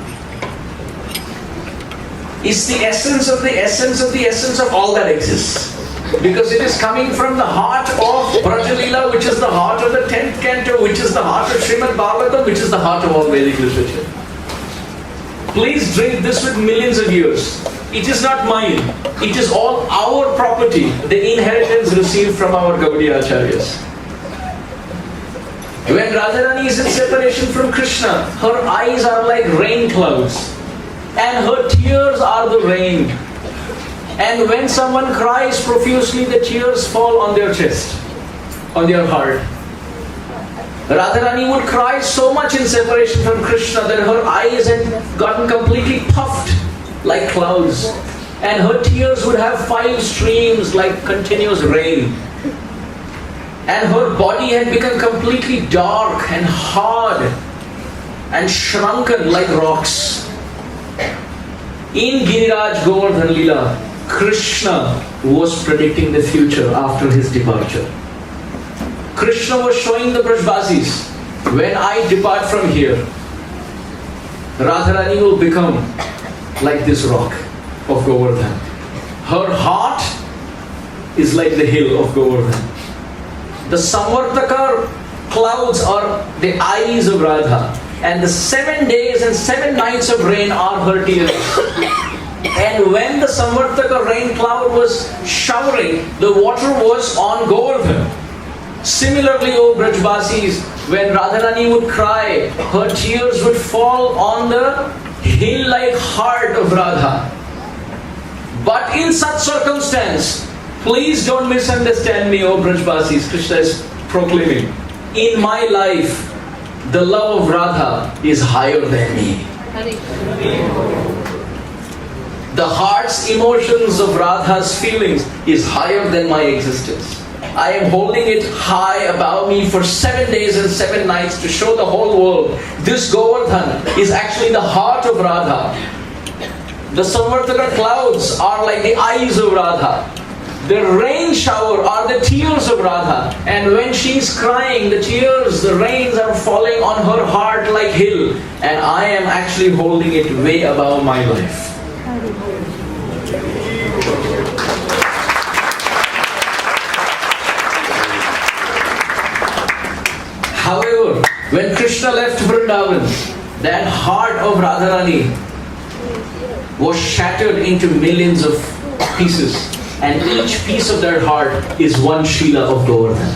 is the essence of the essence of the essence of all that exists. Because it is coming from the heart of Brajalila, which is the heart of the 10th canto, which is the heart of Srimad Bhagavatam, which is the heart of all Vedic literature. Please drink this with millions of years. It is not mine. It is all our property, the inheritance received from our Gaudiya Acharyas. When Radharani is in separation from Krishna, her eyes are like rain clouds. And her tears are the rain. And when someone cries profusely, the tears fall on their chest, on their heart. Radharani would cry so much in separation from Krishna that her eyes had gotten completely puffed like clouds. And her tears would have 5 streams like continuous rain. And her body had become completely dark and hard and shrunken like rocks. In Giriraj Govardhan Leela, Krishna was predicting the future after his departure. Krishna was showing the Brajbasis, when I depart from here, Radharani will become like this rock of Govardhan. Her heart is like the hill of Govardhan. The Samvartaka clouds are the eyes of Radha. And the 7 days and 7 nights of rain are her tears. And when the Samvartaka rain cloud was showering, the water was on Govardhan. Similarly, O Brajbasis, when Radharani would cry, her tears would fall on the hill-like heart of Radha. But in such circumstance, please don't misunderstand me, O Brajbasis, Krishna is proclaiming. In my life, the love of Radha is higher than me. The heart's emotions of Radha's feelings is higher than my existence. I am holding it high above me for 7 days and 7 nights to show the whole world. This Govardhan is actually the heart of Radha. The Samvartaka clouds are like the eyes of Radha. The rain shower are the tears of Radha. And when she is crying, the tears, the rains are falling on her heart like hill. And I am actually holding it way above my life. However, when Krishna left Vrindavan, that heart of Radharani was shattered into millions of pieces. and each piece of their heart is one Shila of Govardhan.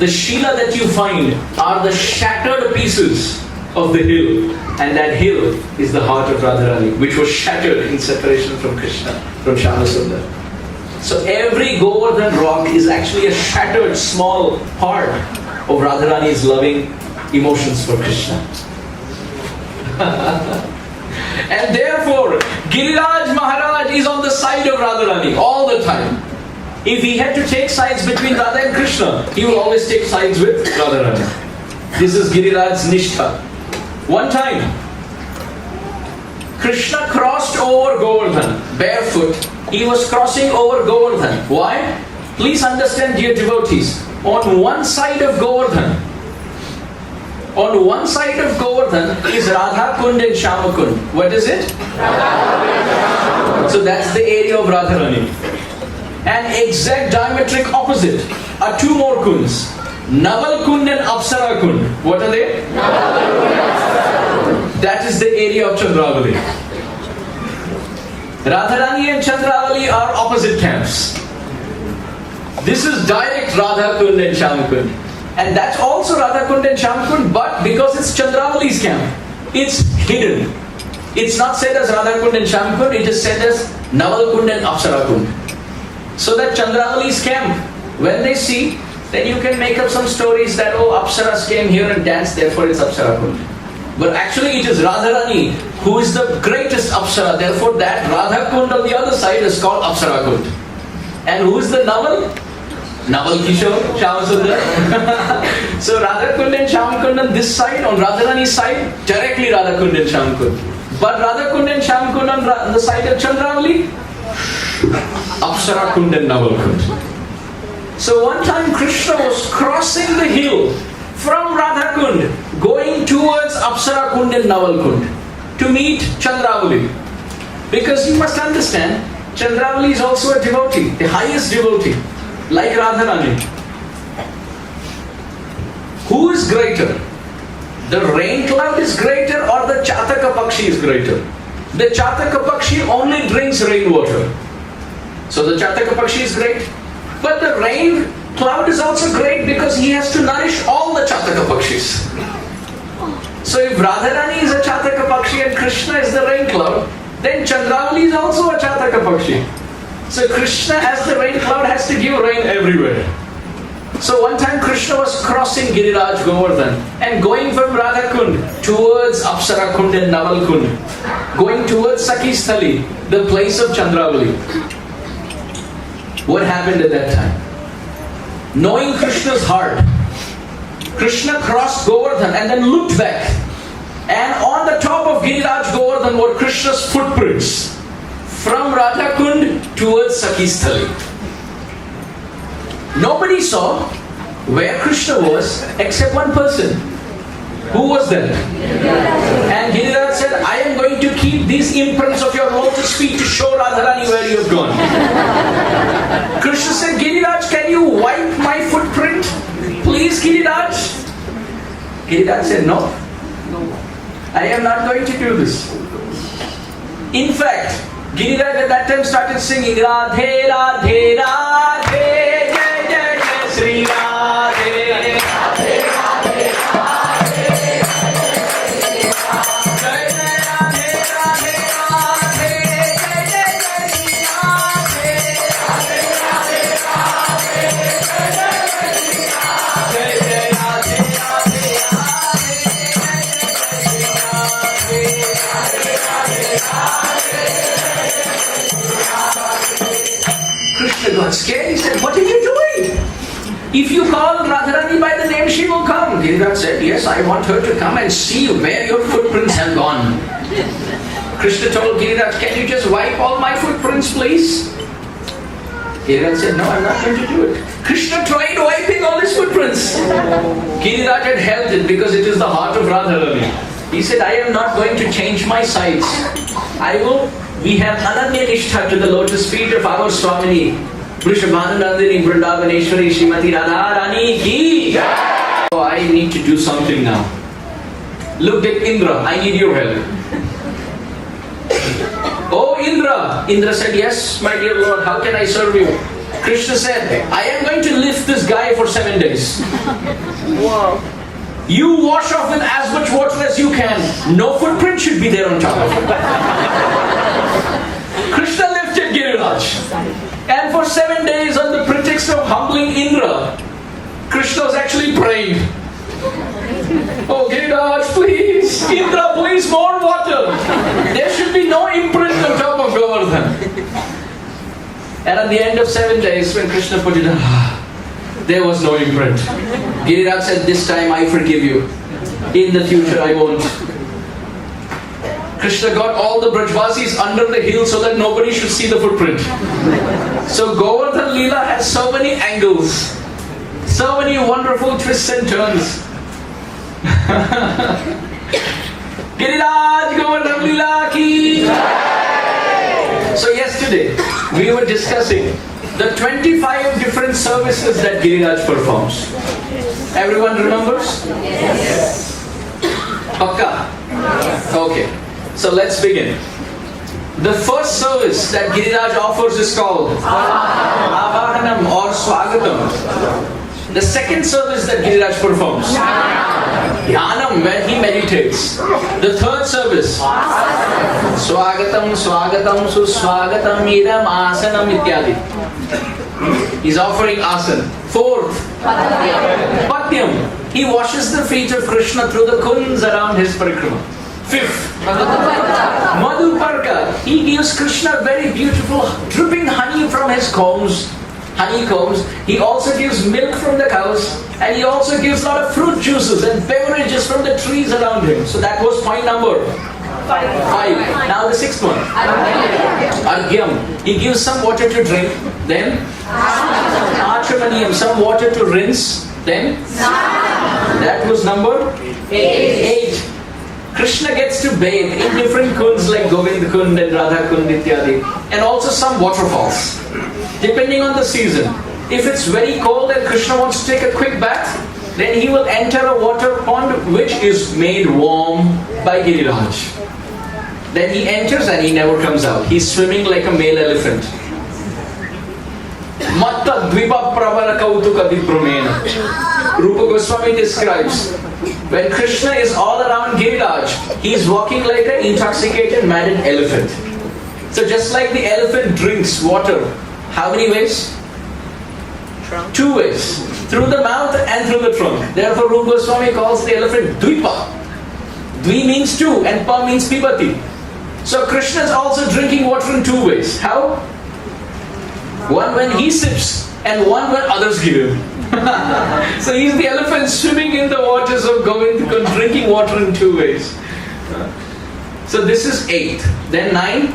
The Shila that you find are the shattered pieces of the hill, and that hill is the heart of Radharani, which was shattered in separation from Krishna, from Shyamasundar. So every Govardhan rock is actually a shattered small part of Radharani's loving emotions for Krishna. And therefore, Giriraj Maharaj is on the side of Radharani all the time. If he had to take sides between Radha and Krishna, he will always take sides with Radharani. This is Giriraj's Nishtha. One time, Krishna crossed over Govardhan barefoot. He was crossing over Govardhan. Why? Please understand, dear devotees. On one side of Govardhan is Radha Kund and Shyama Kund. What is it? So that's the area of Radharani. And exact diametric opposite are two more kunds. Naval Kund and Apsara Kund. What are they? That is the area of Chandravali. Radharani and Chandravali are opposite camps. This is direct Radha Kund and Shyama Kund. And that's also Radha Kund and Shyama Kund, but because it's Chandravali's camp, it's hidden. It's not said as Radha Kund and Shyama Kund, it is said as Naval Kund and Apsara Kund. So that Chandravali's camp, when they see, then you can make up some stories that, oh, Apsaras came here and danced, therefore it's Apsara Kund. But actually it is Radharani who is the greatest Apsara, therefore that Radha Kund on the other side is called Apsara Kund. And who is the Naval? Naval Kishore, Shyamasundar. So Radha Kund and Shyama Kund on this side, on Radharani's side, directly Radha Kund and Shyama Kund. But Radha Kund and Shyama Kund on the side of Chandravali, Apsara Kund and Naval Kund. So one time Krishna was crossing the hill from Radha Kund, going towards Apsara Kund and Naval Kund to meet Chandravali. Because you must understand, Chandravali is also a devotee, the highest devotee, like Radharani. Who is greater? The rain cloud is greater or the Chataka Pakshi is greater? The Chataka Pakshi only drinks rainwater. So the Chataka Pakshi is great. But the rain cloud is also great because he has to nourish all the Chataka Pakshis. So if Radharani is a Chataka Pakshi and Krishna is the rain cloud, then Chandravali is also a Chataka Pakshi. So Krishna as the rain cloud has to give rain everywhere. So one time Krishna was crossing Giriraj Govardhan and going from Radha Kund towards Apsara Kund and Naval Kund, going towards Sakhi Sthali, the place of Chandravali. What happened at that time? Knowing Krishna's heart, Krishna crossed Govardhan and then looked back. And on the top of Giriraj Govardhan were Krishna's footprints from Radha Kund towards Sakhi Sthali. Nobody saw where Krishna was except one person. Who was that? And Giriraj said, I am going to keep these imprints of your lotus feet to show Radharani where you have gone. Krishna said, Giriraj, can you wipe my footprint? Please, Giriraj. Giriraj said, no. I am not going to do this. In fact, Giriraj at that time started singing Radhe, Radhe, Radhe, Jai, Jai, Jai, Sri Radhe, Radhe, Radhe, Radhe, Jai, Jai, Radhe, Radhe, Radhe, Jai, Jai, Jai, Sri Radhe, Radhe, Radhe, Radhe, Jai, Jai, Jai, Sri Radhe, Jai, Jai, Radhe, Radhe, Radhe, Jai, Jai, Jai, Sri Radhe, Radhe, Radhe, Krishna got scared. He said, what are you doing? If you call Radharani by the name, she will come. Giriraj said, yes, I want her to come and see where your footprints have gone. Krishna told Giriraj, can you just wipe all my footprints, please? Giriraj said, no, I'm not going to do it. Krishna tried wiping all his footprints. Giriraj had held it because it is the heart of Radharani. He said, I am not going to change my sides. We have Ananya Nishtha to the lotus feet of our Swamini, Vrishabhananandini, Vrindavaneshwari, Srimati Radharani ki. Oh, I need to do something now. Looked at Indra, I need your help. Oh Indra, Indra said, yes, my dear Lord, how can I serve you? Krishna said, I am going to lift this guy for 7 days. Wow. You wash off with as much water as you can. No footprint should be there on top of it. Krishna lifted Giriraj. And for 7 days, on the pretext of humbling Indra, Krishna was actually praying. Oh Giriraj, please! Indra, please, more water! There should be no imprint on top of Govardhan. And at the end of 7 days, when Krishna put it, there was no imprint. Giriraj said, this time I forgive you. In the future I won't. Krishna got all the Brajvasis under the hill so that nobody should see the footprint. So Govardhan Leela has so many angles, so many wonderful twists and turns. Giriraj Govardhan Leela ki. So yesterday we were discussing the 25 different services that Giriraj performs. Everyone remembers? Yes. Pakka? Okay. So let's begin. The first service that Giriraj offers is called Avahanam or Swagatam. The second service that Giriraj performs, Dhyanam, when he meditates. The third service, Swagatam, Swagatam, Suswagatam, Idam, Asanam, Ityadi. He's offering asana. Fourth, Patyam. He washes the feet of Krishna through the kunds around his parikrama. Fifth, Madhuparka. He gives Krishna very beautiful dripping honey from his honeycombs. He also gives milk from the cows, and he also gives a lot of fruit juices and beverages from the trees around him. So that was point number 5. Now the sixth one, Argyam. He gives some water to drink, then Achamaniyam, some water to rinse, then that was number 8. Krishna gets to bathe in different kunds like Govind Kund and Radha Kund Ityadi, and also some waterfalls, depending on the season. If it's very cold and Krishna wants to take a quick bath, then he will enter a water pond which is made warm by Giriraj. Then he enters and he never comes out. He's swimming like a male elephant. Matta Dvipa Pravara Kautuka Viprumena. Rupa Goswami describes, when Krishna is all around Giriraj, he is walking like an intoxicated, maddened elephant. So just like the elephant drinks water, how many ways? 2 ways. Through the mouth and through the trunk. Therefore Rupa Goswami calls the elephant Dvipa. Dvi means 2 and Pa means Pibati. So Krishna is also drinking water in 2 ways. How? One when he sips and one when others give him. So he's the elephant swimming in the waters of Govind, drinking water in 2 ways. So this is 8. Then 9.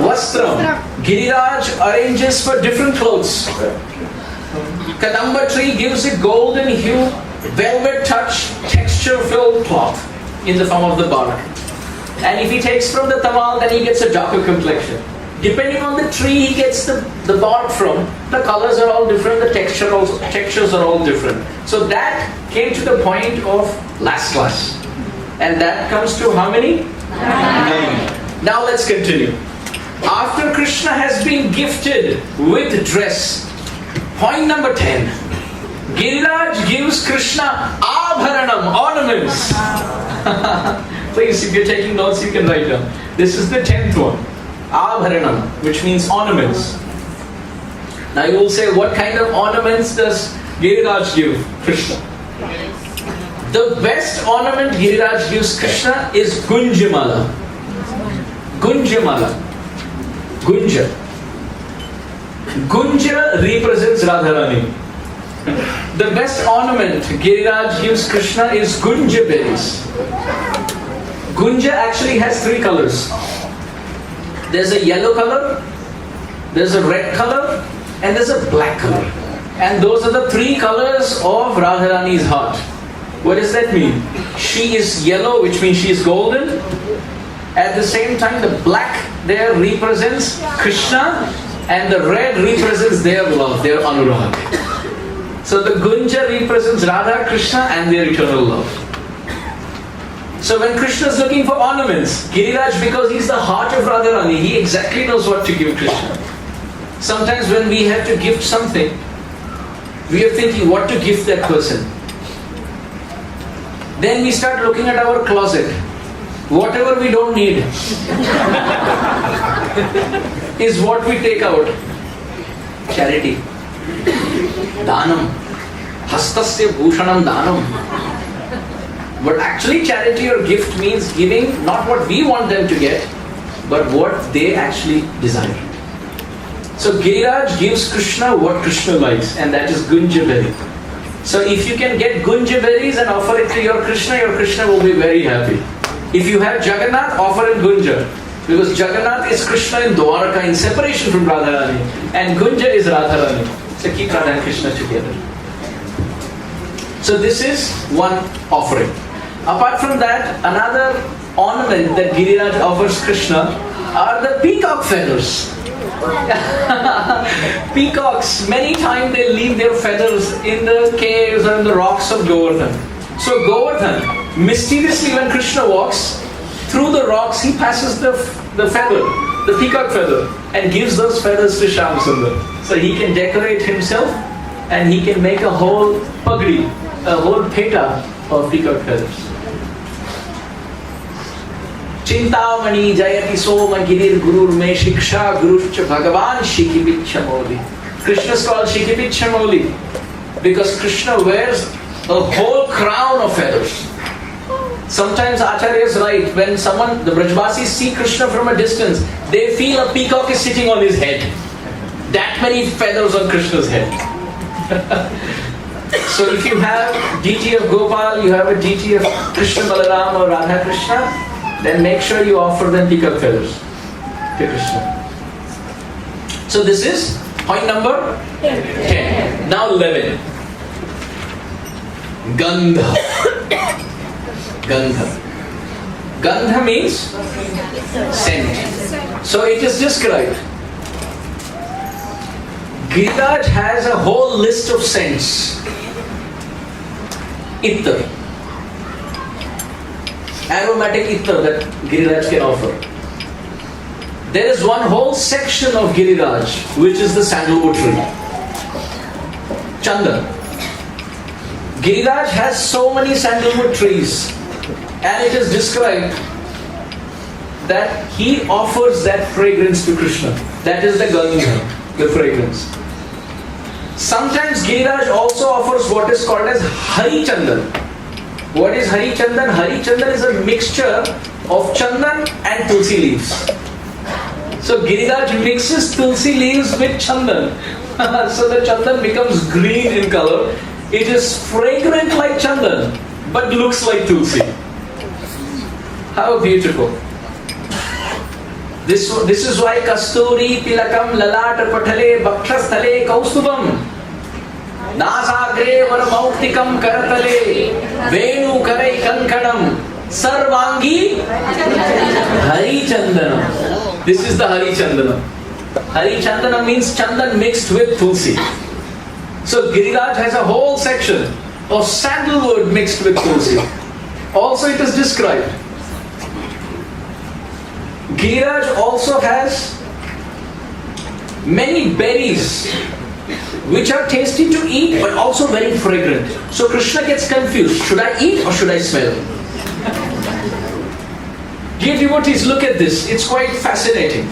Vastram. Giriraj arranges for different clothes. Kadamba tree gives a golden hue, velvet touch, texture-filled cloth in the form of the bark. And if he takes from the tamal, then he gets a darker complexion. Depending on the tree he gets the bark from, the colors are all different, the textures are all different. So that came to the point of last class. And that comes to how many? 9. Now let's continue. After Krishna has been gifted with dress, point number 10. Giriraj gives Krishna Abharanam, ornaments. Please, if you're taking notes, you can write down. This is the 10th one. Abharanam, which means ornaments. Now you will say, what kind of ornaments does Giriraj give Krishna? The best ornament Giriraj gives Krishna is Gunjamala. Gunjamala. Gunja. Gunja represents Radharani. The best ornament Giriraj gives Krishna is Gunja berries. Gunja actually has 3 colors. There's a yellow color, there's a red color, and there's a black color. And those are the 3 colors of Radharani's heart. What does that mean? She is yellow, which means she is golden. At the same time, the black there represents Krishna, and the red represents their love, their anurag. So the Gunja represents Radha, Krishna, and their eternal love. So when Krishna is looking for ornaments, Giriraj, because he's the heart of Radharani, he exactly knows what to give Krishna. Sometimes when we have to gift something, we are thinking what to gift that person. Then we start looking at our closet. Whatever we don't need is what we take out. Charity. Dhanam. Hastasya bhushanam dhanam. But actually charity or gift means giving not what we want them to get, but what they actually desire. So Giriraj gives Krishna what Krishna likes, and that is gunja berry. So if you can get gunja berries and offer it to your Krishna will be very happy. If you have Jagannath, offer him gunja. Because Jagannath is Krishna in Dwarka in separation from Radharani, and gunja is Radharani. So keep Radha and Krishna together. So this is one offering. Apart from that, another ornament that Giriraj offers Krishna are the peacock feathers. Peacocks, many times they leave their feathers in the caves or in the rocks of Govardhan. So Govardhan, mysteriously when Krishna walks through the rocks, he passes the feather, the peacock feather, and gives those feathers to Shyamsundar. So he can decorate himself and he can make a whole pagdi, a whole peta of peacock feathers. Chintamani jayati soma girir gurur me shiksha guruscha bhagavan shikipichhamoli. Krishna is called Shikipichhamoli because Krishna wears a whole crown of feathers. Sometimes Acharyas write, when the Brajbasis see Krishna from a distance, they feel a peacock is sitting on his head. That many feathers on Krishna's head. So if you have deity of Gopal, you have a deity of Krishna Balaram or Radha Krishna, then make sure you offer them peacock feathers to Krishna. So this is point number 10. Now 11. Gandha. Gandha. Gandha means scent. So it is described. Giriraj has a whole list of scents. Ittar. Aromatic ittar that Giriraj can offer. There is one whole section of Giriraj which is the sandalwood tree. Chandan. Giriraj has so many sandalwood trees, and it is described that he offers that fragrance to Krishna. That is the gandha, the fragrance. Sometimes Giriraj also offers what is called as Hari Chandan. What is Hari Chandan? Hari Chandan is a mixture of Chandan and Tulsi leaves. So Giriraj mixes Tulsi leaves with Chandan. So the Chandan becomes green in color. It is fragrant like Chandan, but looks like Tulsi. How beautiful. This is why Kasturi Tilakam Lalata Patale Bhaksthale Kaustubam Nasagre Varamauktikam Karatale Venu Karai Kankanam Sarvangi Hari Chandana. This is the Hari Chandana. Hari Chandana means Chandan mixed with Tulsi. So Giriraj has a whole section of sandalwood mixed with Tulsi. Also it is described. Giriraj also has many berries which are tasty to eat but also very fragrant. So Krishna gets confused. Should I eat or should I smell? Dear devotees, look at this. It's quite fascinating.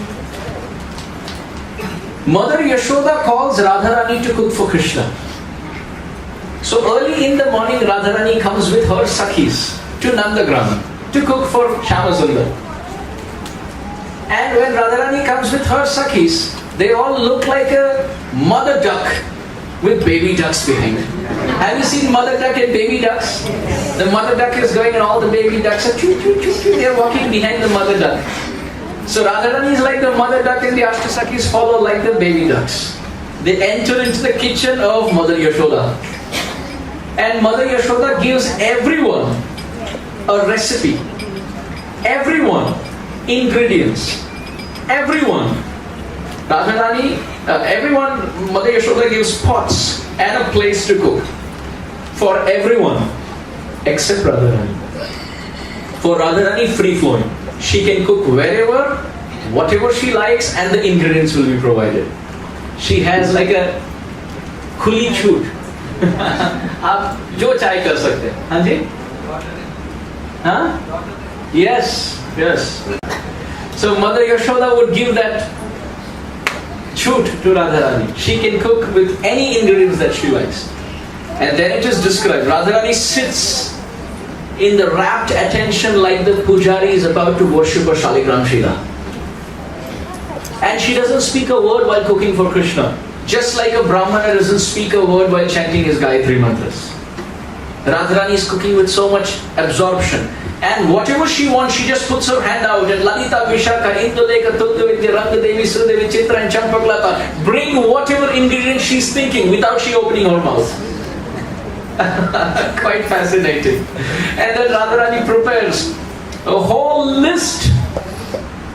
Mother Yashoda calls Radharani to cook for Krishna. So early in the morning, Radharani comes with her Sakhis to Nandagram to cook for Shyamasundar. And when Radharani comes with her Sakhis, they all look like a mother duck with baby ducks behind. Have you seen mother duck and baby ducks? The mother duck is going and all the baby ducks are choo choo choo choo. They are walking behind the mother duck. So Radharani is like the mother duck and the Ashtasakis follow like the baby ducks. They enter into the kitchen of Mother Yashoda. And Mother Yashoda gives everyone a recipe. Everyone ingredients. Everyone. Radharani, everyone, Mother Yashoda gives pots and a place to cook. For everyone. Except Radharani. For Radharani, free flowing. She can cook wherever, whatever she likes, and the ingredients will be provided. She has like a खुली छूट. आप जो चाहे कर सकते हैं. हाँ जी? Huh? Yes, yes. So Mother Yashoda would give that shoot to Radharani. She can cook with any ingredients that she likes. And then it is described, Radharani sits in the rapt attention like the pujari is about to worship a Shaligram Shila. And she doesn't speak a word while cooking for Krishna. Just like a Brahmana doesn't speak a word while chanting his Gayatri mantras. Radharani is cooking with so much absorption. And whatever she wants, she just puts her hand out and Lalita, Vishaka, Induleka, Tuldavidya, Rangadevi, Sridevi, Chitra and Champaklata. Bring whatever ingredient she's thinking without she opening her mouth. Quite fascinating. And then Radharani prepares a whole list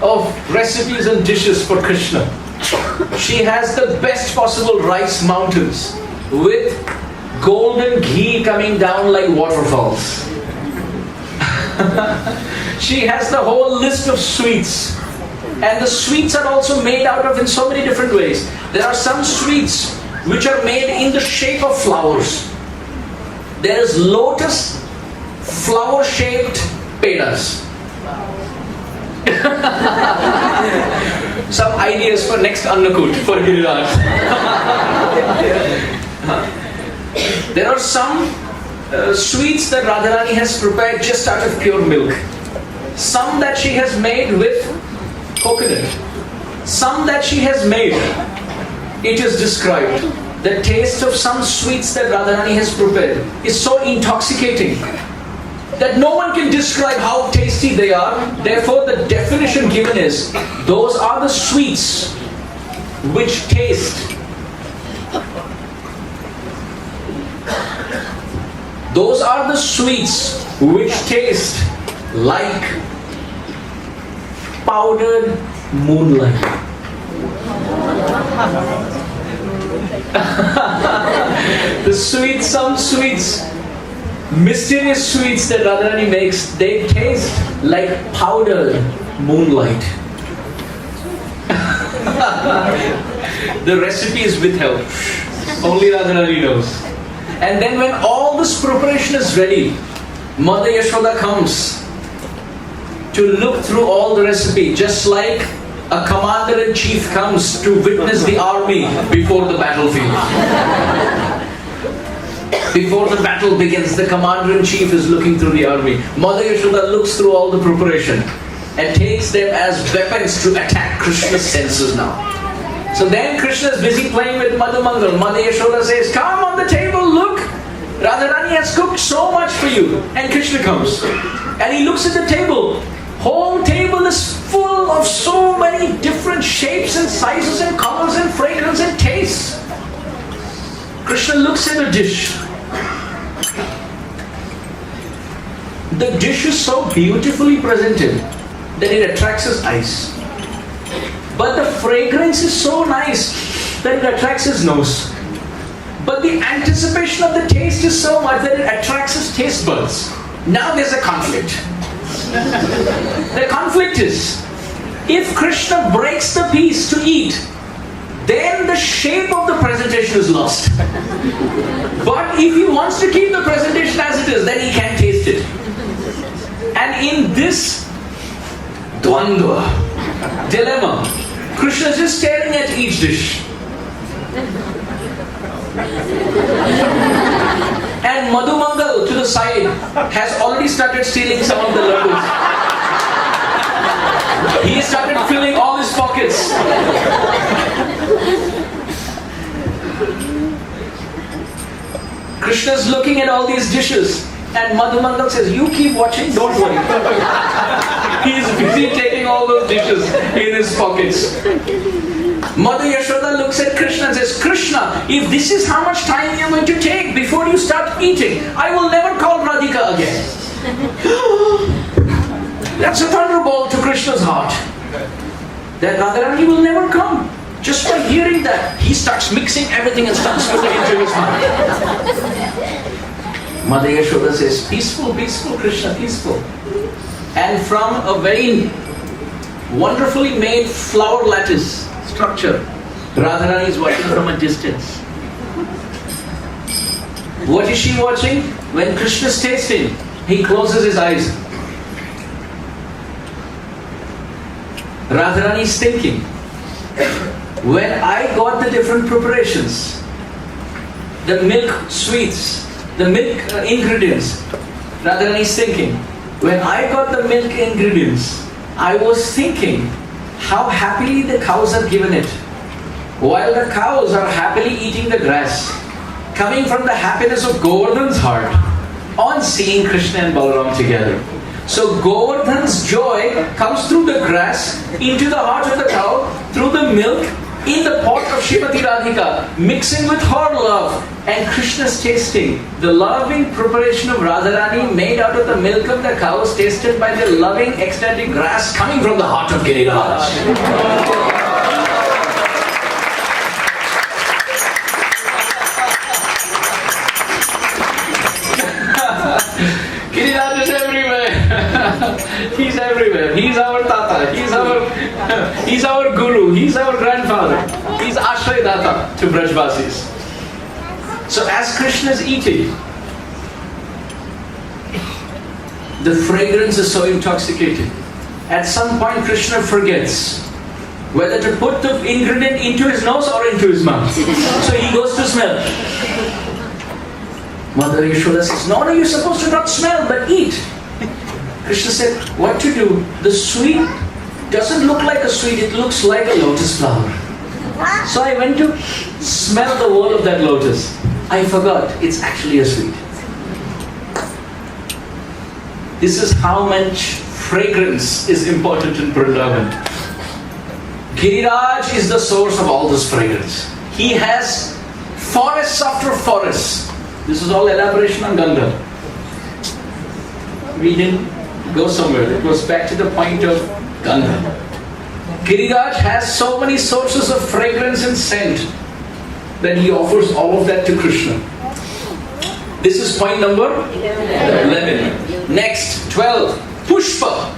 of recipes and dishes for Krishna. She has the best possible rice mountains with golden ghee coming down like waterfalls. She has the whole list of sweets, and the sweets are also made out of in so many different ways. There are some sweets which are made in the shape of flowers. There is lotus flower shaped pedas. Some ideas for next Annakut for Giriraj. There are some sweets that Radharani has prepared just out of pure milk. Some that she has made with coconut. Some that she has made, it is described. The taste of some sweets that Radharani has prepared is so intoxicating that no one can describe how tasty they are. Therefore, the definition given is, those are the sweets which taste. Those are the sweets which taste like powdered moonlight. Some sweets, mysterious sweets that Radharani makes, they taste like powdered moonlight. The recipe is withheld. Only Radharani knows. And then when all this preparation is ready, Mother Yashoda comes to look through all the recipe, just like a commander-in-chief comes to witness the army before the battlefield. Before the battle begins, the commander-in-chief is looking through the army. Mother Yashoda looks through all the preparation and takes them as weapons to attack Krishna's senses now. So then Krishna is busy playing with Madhu Mangal. Mother Yashoda says, come on the table, look! Radharani has cooked so much for you. And Krishna comes. And he looks at the table. Whole table is full of so many different shapes and sizes and colors and fragrance and tastes. Krishna looks at the dish. The dish is so beautifully presented that it attracts his eyes. But the fragrance is so nice that it attracts his nose. But the anticipation of the taste is so much that it attracts his taste buds. Now there's a conflict. The conflict is, if Krishna breaks the piece to eat, then the shape of the presentation is lost. But if he wants to keep the presentation as it is, then he can taste it. And in this dvandva, dilemma, Krishna is just staring at each dish. And Madhu Mangal to the side has already started stealing some of the laddus. He started filling all his pockets. Krishna is looking at all these dishes. And Madhu Mangal says, you keep watching, don't worry. He is busy taking all those dishes in his pockets. Mother Yashoda looks at Krishna and says, Krishna, if this is how much time you're going to take before you start eating, I will never call Radhika again. That's a thunderbolt to Krishna's heart. That Radharani will never come. Just by hearing that, he starts mixing everything and starts putting it into his mouth. Mother Yashoda says, peaceful, peaceful, Krishna, peaceful. And from a very wonderfully made flower lattice structure, Radharani is watching from a distance. What is she watching? When Krishna is tasting, he closes his eyes. Radharani is thinking, when I got the different preparations, the milk sweets, the milk ingredients, Radharani is thinking, when I got the milk ingredients, I was thinking how happily the cows are given it. While the cows are happily eating the grass, coming from the happiness of Govardhan's heart on seeing Krishna and Balaram together. So Govardhan's joy comes through the grass, into the heart of the cow, through the milk, in the pot of Srimati Radhika, mixing with her love, and Krishna's tasting. The loving preparation of Radharani made out of the milk of the cows, tasted by the loving ecstatic grass coming from the heart of Giriraj. Giriraj is everywhere. He's everywhere. He's our Tata. He's our Guru. He's our grandfather. He's Ashray Data to Brajvasis. So as Krishna is eating, the fragrance is so intoxicating. At some point Krishna forgets whether to put the ingredient into his nose or into his mouth. So he goes to smell. Mother Yashoda says, no, you're supposed to not smell, but eat. Krishna said, what to do? The sweet doesn't look like a sweet, it looks like a lotus flower. So I went to smell the whole of that lotus. I forgot, it's actually a sweet. This is how much fragrance is important in Vrindavan. Giriraj is the source of all this fragrance. He has forests after forests. This is all elaboration on Ganga. We didn't go somewhere. It was back to the point of Ganga. Giriraj has so many sources of fragrance and scent that he offers all of that to Krishna. This is point number 11. Next, 12. Pushpa.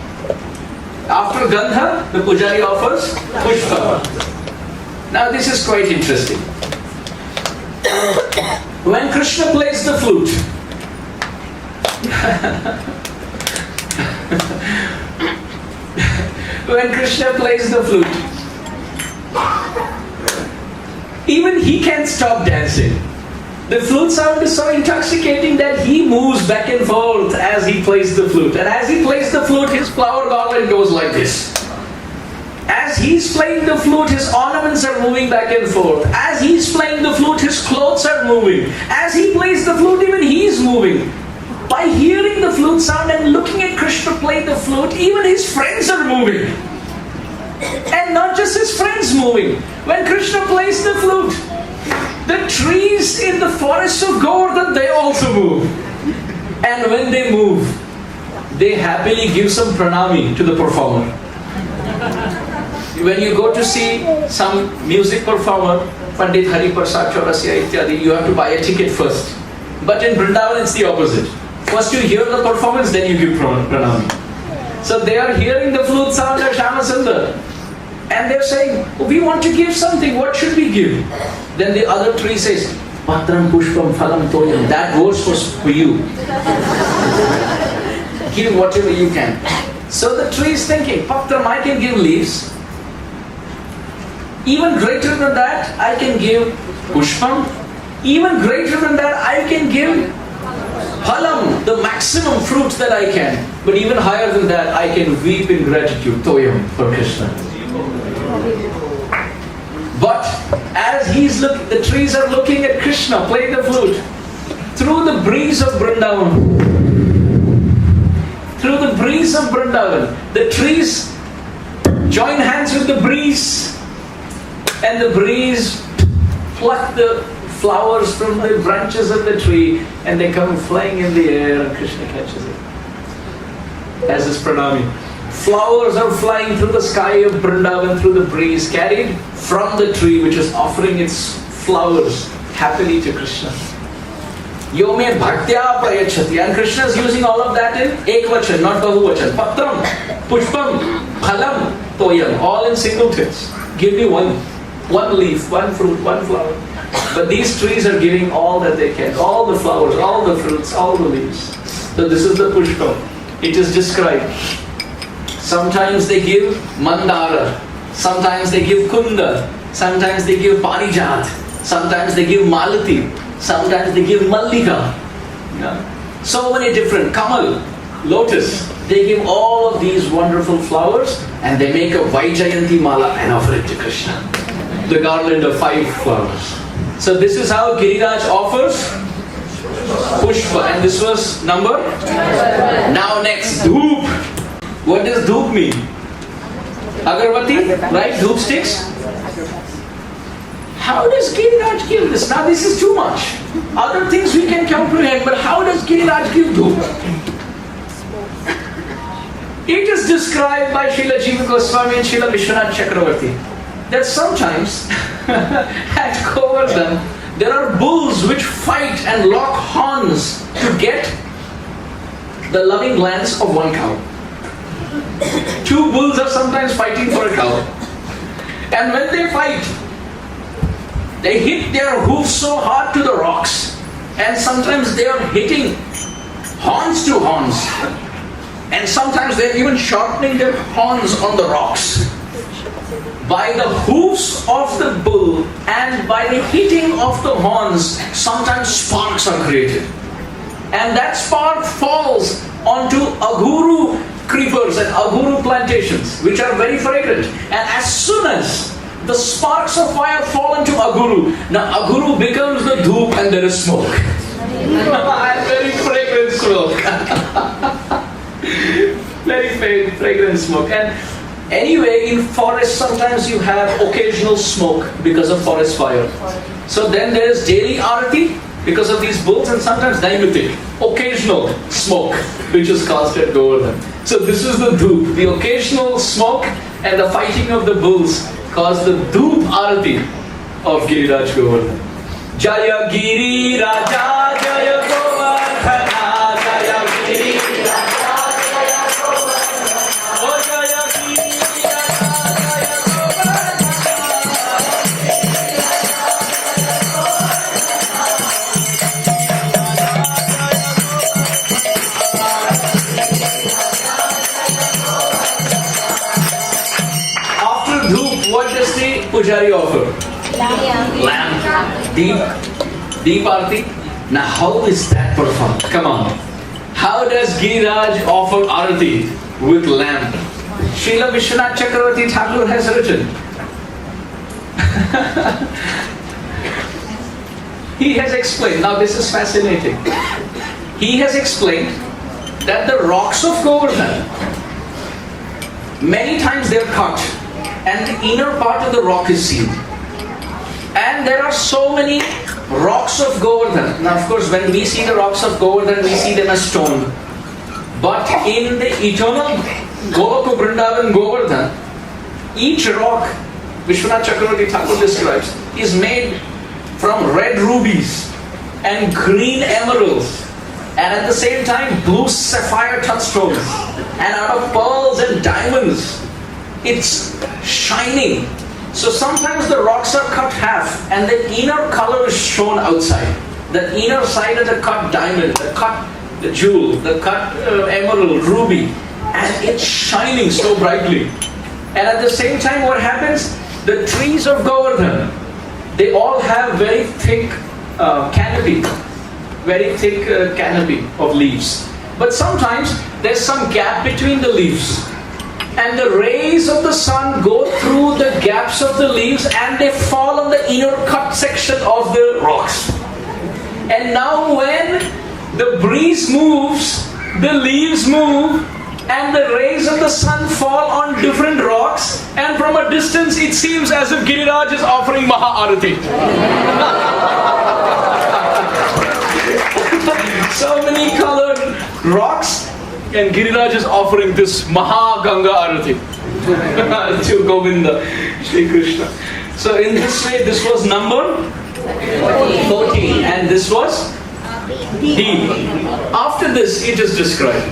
After Gandha, the Pujari offers Pushpa. Now this is quite interesting. When Krishna plays the flute, when Krishna plays the flute, even he can't stop dancing. The flute sound is so intoxicating that he moves back and forth as he plays the flute. And as he plays the flute, his flower garland goes like this. As he's playing the flute, his ornaments are moving back and forth. As he's playing the flute, his clothes are moving. As he plays the flute, even he's moving. By hearing the flute sound and looking at Krishna play the flute, even his friends are moving. And not just his friends moving. When Krishna plays the flute, the trees in the forest of Govardhan, they also move. And when they move, they happily give some pranami to the performer. When you go to see some music performer, Pandit Hari Prasad Chaurasiya ityadi, you have to buy a ticket first. But in Vrindavan it's the opposite. First you hear the performance, then you give pranami. So they are hearing the flute sound of Shyamasundar. And they're saying, we want to give something, what should we give? Then the other tree says, Patram Pushpam Phalam Toyam. That verse was for you. Give whatever you can. So the tree is thinking, Patram, I can give leaves. Even greater than that, I can give Pushpam. Even greater than that, I can give Phalam, the maximum fruit that I can. But even higher than that, I can weep in gratitude, Toyam, for Krishna. But as the trees are looking at Krishna play the flute, through the breeze of Vrindavan, the trees join hands with the breeze, and the breeze pluck the flowers from the branches of the tree, and they come flying in the air, and Krishna catches it as his pranami. Flowers are flying through the sky of Vrindavan through the breeze, carried from the tree which is offering its flowers happily to Krishna. Yome bhaktya prayachati. And Krishna is using all of that in ekvachan, not bahuvachan. Patram, pushpam, phalam, toyam. All in singletons. Give me one leaf, one fruit, one flower. But these trees are giving all that they can. All the flowers, all the fruits, all the leaves. So this is the pushpa. It is described. Sometimes they give mandara. Sometimes they give kunda. Sometimes they give parijat. Sometimes they give malati. Sometimes they give mallika. Yeah. So many different, kamal, lotus. They give all of these wonderful flowers and they make a Vaijayanti mala and offer it to Krishna. The garland of 5 flowers. So this is how Giriraj offers pushpa, and this was number? Now next, dhoop. What does dhoop mean? Agarbatti, right? Dhoop sticks? How does Giriraj give this? Now this is too much. Other things we can comprehend, but how does Giriraj give dhoop? It is described by Srila Jiva Goswami and Srila Vishwanath Chakravarti that sometimes at Govardhan there are bulls which fight and lock horns to get the loving glance of one cow. 2 bulls are sometimes fighting for a cow. And when they fight, they hit their hoofs so hard to the rocks. And sometimes they are hitting horns to horns. And sometimes they are even sharpening their horns on the rocks. By the hoofs of the bull and by the hitting of the horns, sometimes sparks are created. And that spark falls onto aguru creepers and aguru plantations, which are very fragrant. And as soon as the sparks of fire fall into aguru, now aguru becomes the dhoop and there is smoke. Very fragrant smoke. Very fragrant smoke. And anyway, in forest sometimes you have occasional smoke because of forest fire. So then there is daily arati because of these bulls, and sometimes daimyotik, occasional smoke which is caused at Govardhan. So this is the dhoop. The occasional smoke and the fighting of the bulls cause the dhoop arati of Giriraj Govardhan. Jaya Giriraja Jaya Govardhana Jaya Giriraja Jaya Govardhana Oh Jaya Giriraja Jaya Govardhana. After dhoop, what does the pujari offer? Lamp. Deep arati. Now how is that performed? Come on. How does Giriraj offer arati with lamp? Srila Vishwanath Chakravarti Thakur has written. He has explained. Now this is fascinating. He has explained that the rocks of Govardhan, many times they are cut and the inner part of the rock is seen. And there are so many rocks of Govardhan. Now of course when we see the rocks of Govardhan, we see them as stone. But in the eternal Goloka Vrindavan Govardhan, each rock, Vishwanath Chakravarti Thakur describes, is made from red rubies and green emeralds. And at the same time blue sapphire touchstones. And out of pearls and diamonds. It's shining. So sometimes the rocks are cut half and the inner color is shown outside. The inner side of the cut diamond, the cut the jewel, the cut emerald, ruby, and it's shining so brightly. And at the same time what happens? The trees of Govardhan, they all have very thick canopy, of leaves. But sometimes there's some gap between the leaves. And the rays of the sun go through the gaps of the leaves and they fall on the inner cut section of the rocks. And now when the breeze moves, the leaves move, and the rays of the sun fall on different rocks, and from a distance it seems as if Giriraj is offering Maha-Arati. So many colored rocks, and Giriraj is offering this Maha-Ganga Arati to Govinda, Shri Krishna. So in this way, this was number 14, and this was Deep. After this, it is described.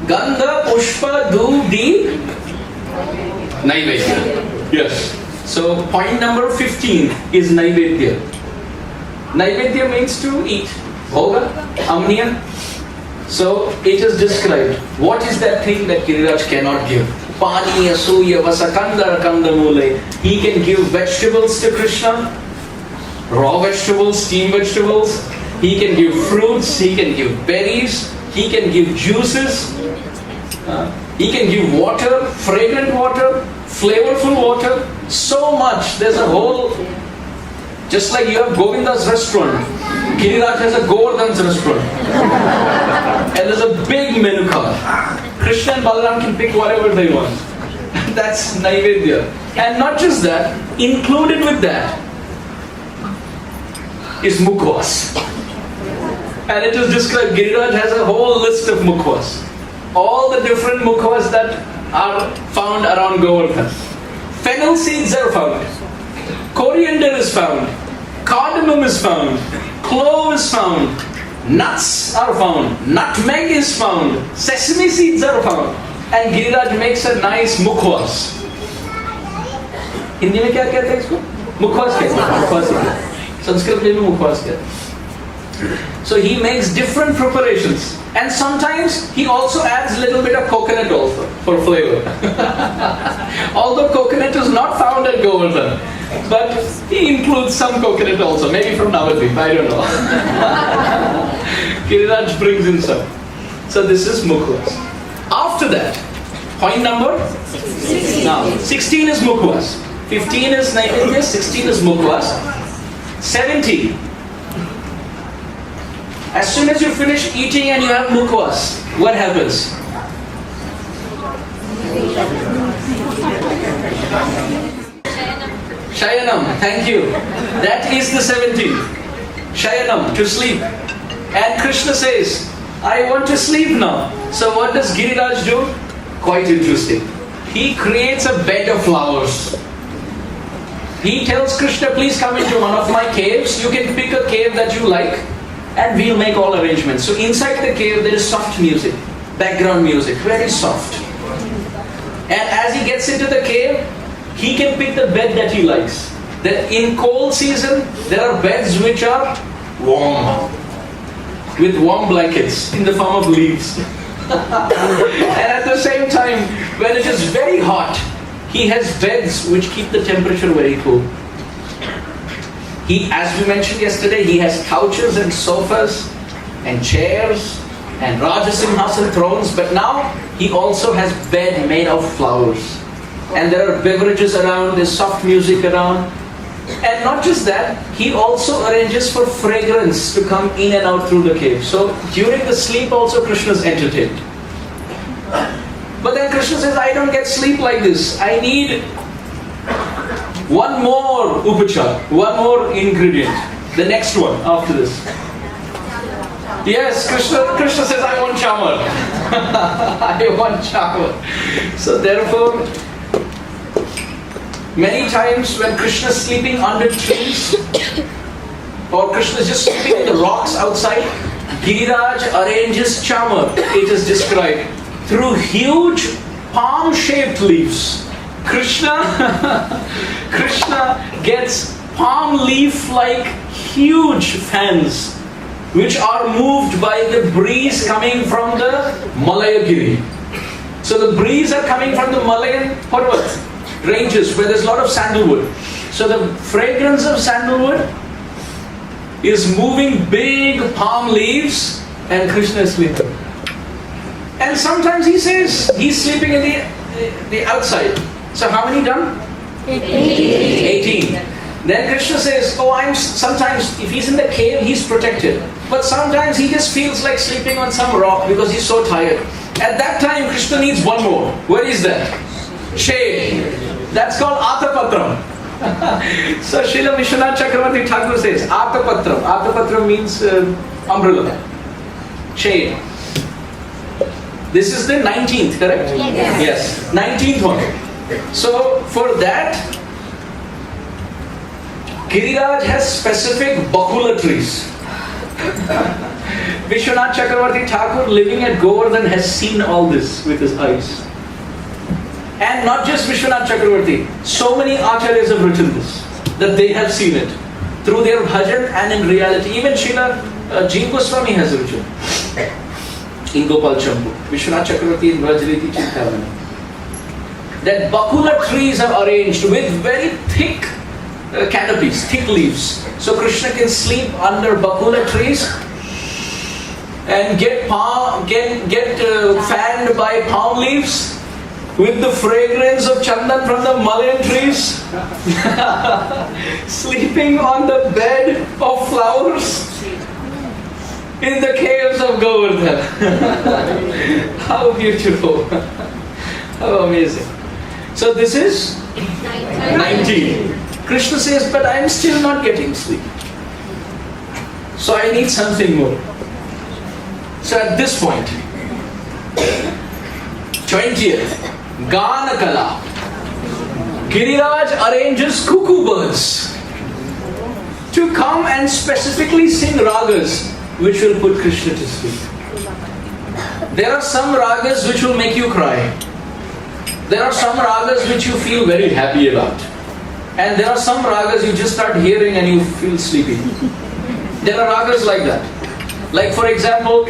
Gandha, Pushpa, Dhoop, Deep, Naivedya. Yes. So point number 15 is Naivedya. Naivedya means to eat. Bhoga, Amniya. So it is described. What is that thing that Giriraj cannot give? Pani, Asuya, Vasakandara, Kandamule. He can give vegetables to Krishna. Raw vegetables, steamed vegetables. He can give fruits. He can give berries. He can give juices. He can give water, fragrant water, flavorful water. So much. There's a whole... Just like you have Govinda's restaurant, Giriraj has a Govardhan's restaurant. And there's a big menu card. Krishna and Balaram can pick whatever they want. That's Naivedya. And not just that, included with that is Mukhwas. And it is described, Giriraj has a whole list of Mukhwas. All the different Mukhwas that are found around Govardhan. Fennel seeds are found. Coriander is found, cardamom is found, clove is found, nuts are found, nutmeg is found, sesame seeds are found, and Giriraj makes a nice mukhwas. Hindi में क्या कहते हैं इसको? मुखवास कहते हैं. मुखवास. संस्कृत में भी मुखवास कहते हैं. So he makes different preparations, and sometimes he also adds a little bit of coconut also for flavor. Although coconut is not found at Govardhan, but he includes some coconut also, maybe from Navadvip, I don't know. Giriraj brings in some. So this is Mukhwas. After that, point number? 16. Now, 16 is Mukhwas. 15 is Naivedya, 16 is Mukhwas. 17. As soon as you finish eating and you have Mukhwas, what happens? Shayanam, thank you. That is the 17th. Shayanam, to sleep. And Krishna says, I want to sleep now. So what does Giriraj do? Quite interesting. He creates a bed of flowers. He tells Krishna, please come into one of my caves. You can pick a cave that you like, and we'll make all arrangements. So inside the cave there is soft music, background music, very soft. And as he gets into the cave, he can pick the bed that he likes. In cold season, there are beds which are warm, with warm blankets in the form of leaves. And at the same time, when it is very hot, he has beds which keep the temperature very cool. He, as we mentioned yesterday, he has couches and sofas and chairs and Rajasimhasan thrones, but now he also has bed made of flowers. And there are beverages around, there's soft music around. And not just that, he also arranges for fragrance to come in and out through the cave. So during the sleep also Krishna is entertained. But then Krishna says, I don't get sleep like this. I need one more upachar, one more ingredient. The next one after this. Yes, Krishna says, I want chamar. I want chamar. So therefore, many times when Krishna is sleeping under trees, or Krishna is just sleeping in the rocks outside, Giriraj arranges chamar, it is described, through huge palm-shaped leaves. Krishna gets palm leaf-like huge fans which are moved by the breeze coming from the Malayagiri. So the breeze are coming from the Malayan Parvat ranges where there's a lot of sandalwood. So the fragrance of sandalwood is moving big palm leaves and Krishna is sleeping. And sometimes he says he's sleeping in the outside. So how many done? 18. Then Krishna says, sometimes if he's in the cave, he's protected. But sometimes he just feels like sleeping on some rock because he's so tired. At that time, Krishna needs one more. What is that? Shade. That's called Atapatram. So Srila Vishwanath Chakravarti Thakur says, Atapatram. Atapatram means umbrella. Shade. This is the 19th, correct? Yes. 19th one. So for that, Giriraj has specific bakula trees. Vishwanath Chakravarti Thakur living at Govardhan has seen all this with his eyes. And not just Vishwanath Chakravarti, so many acharyas have written this, that they have seen it through their bhajan and in reality. Even Srila G. Goswami has written in Gopal Champu, Vishwanath Chakravarti in Vrajriti Chintavani, that bakula trees are arranged with very thick canopies, thick leaves. So Krishna can sleep under bakula trees and get fanned by palm leaves with the fragrance of chandan from the mullein trees, sleeping on the bed of flowers in the caves of Govardhan. How beautiful, how amazing. So this is 19. Krishna says, but I am still not getting sleep. So I need something more. So at this point, 20th, Ganakala, Giriraj arranges cuckoo birds to come and specifically sing ragas which will put Krishna to sleep. There are some ragas which will make you cry. There are some ragas which you feel very happy about. And there are some ragas you just start hearing and you feel sleepy. There are ragas like that. Like for example,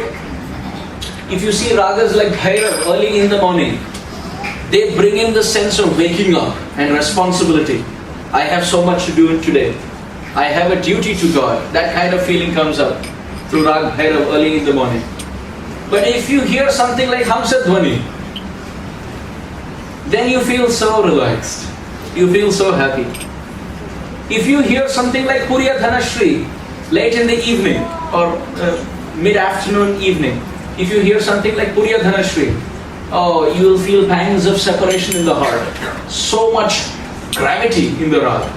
if you see ragas like Bhairav early in the morning, they bring in the sense of waking up and responsibility. I have so much to do today. I have a duty to God. That kind of feeling comes up through Rag Bhairav early in the morning. But if you hear something like Hamsa Dhwani, then you feel so relaxed. You feel so happy. If you hear something like Puriya Dhanashri late in the evening or mid-afternoon evening, if you hear something like Puriya Dhanashri, oh, you will feel pangs of separation in the heart. So much gravity in the rag.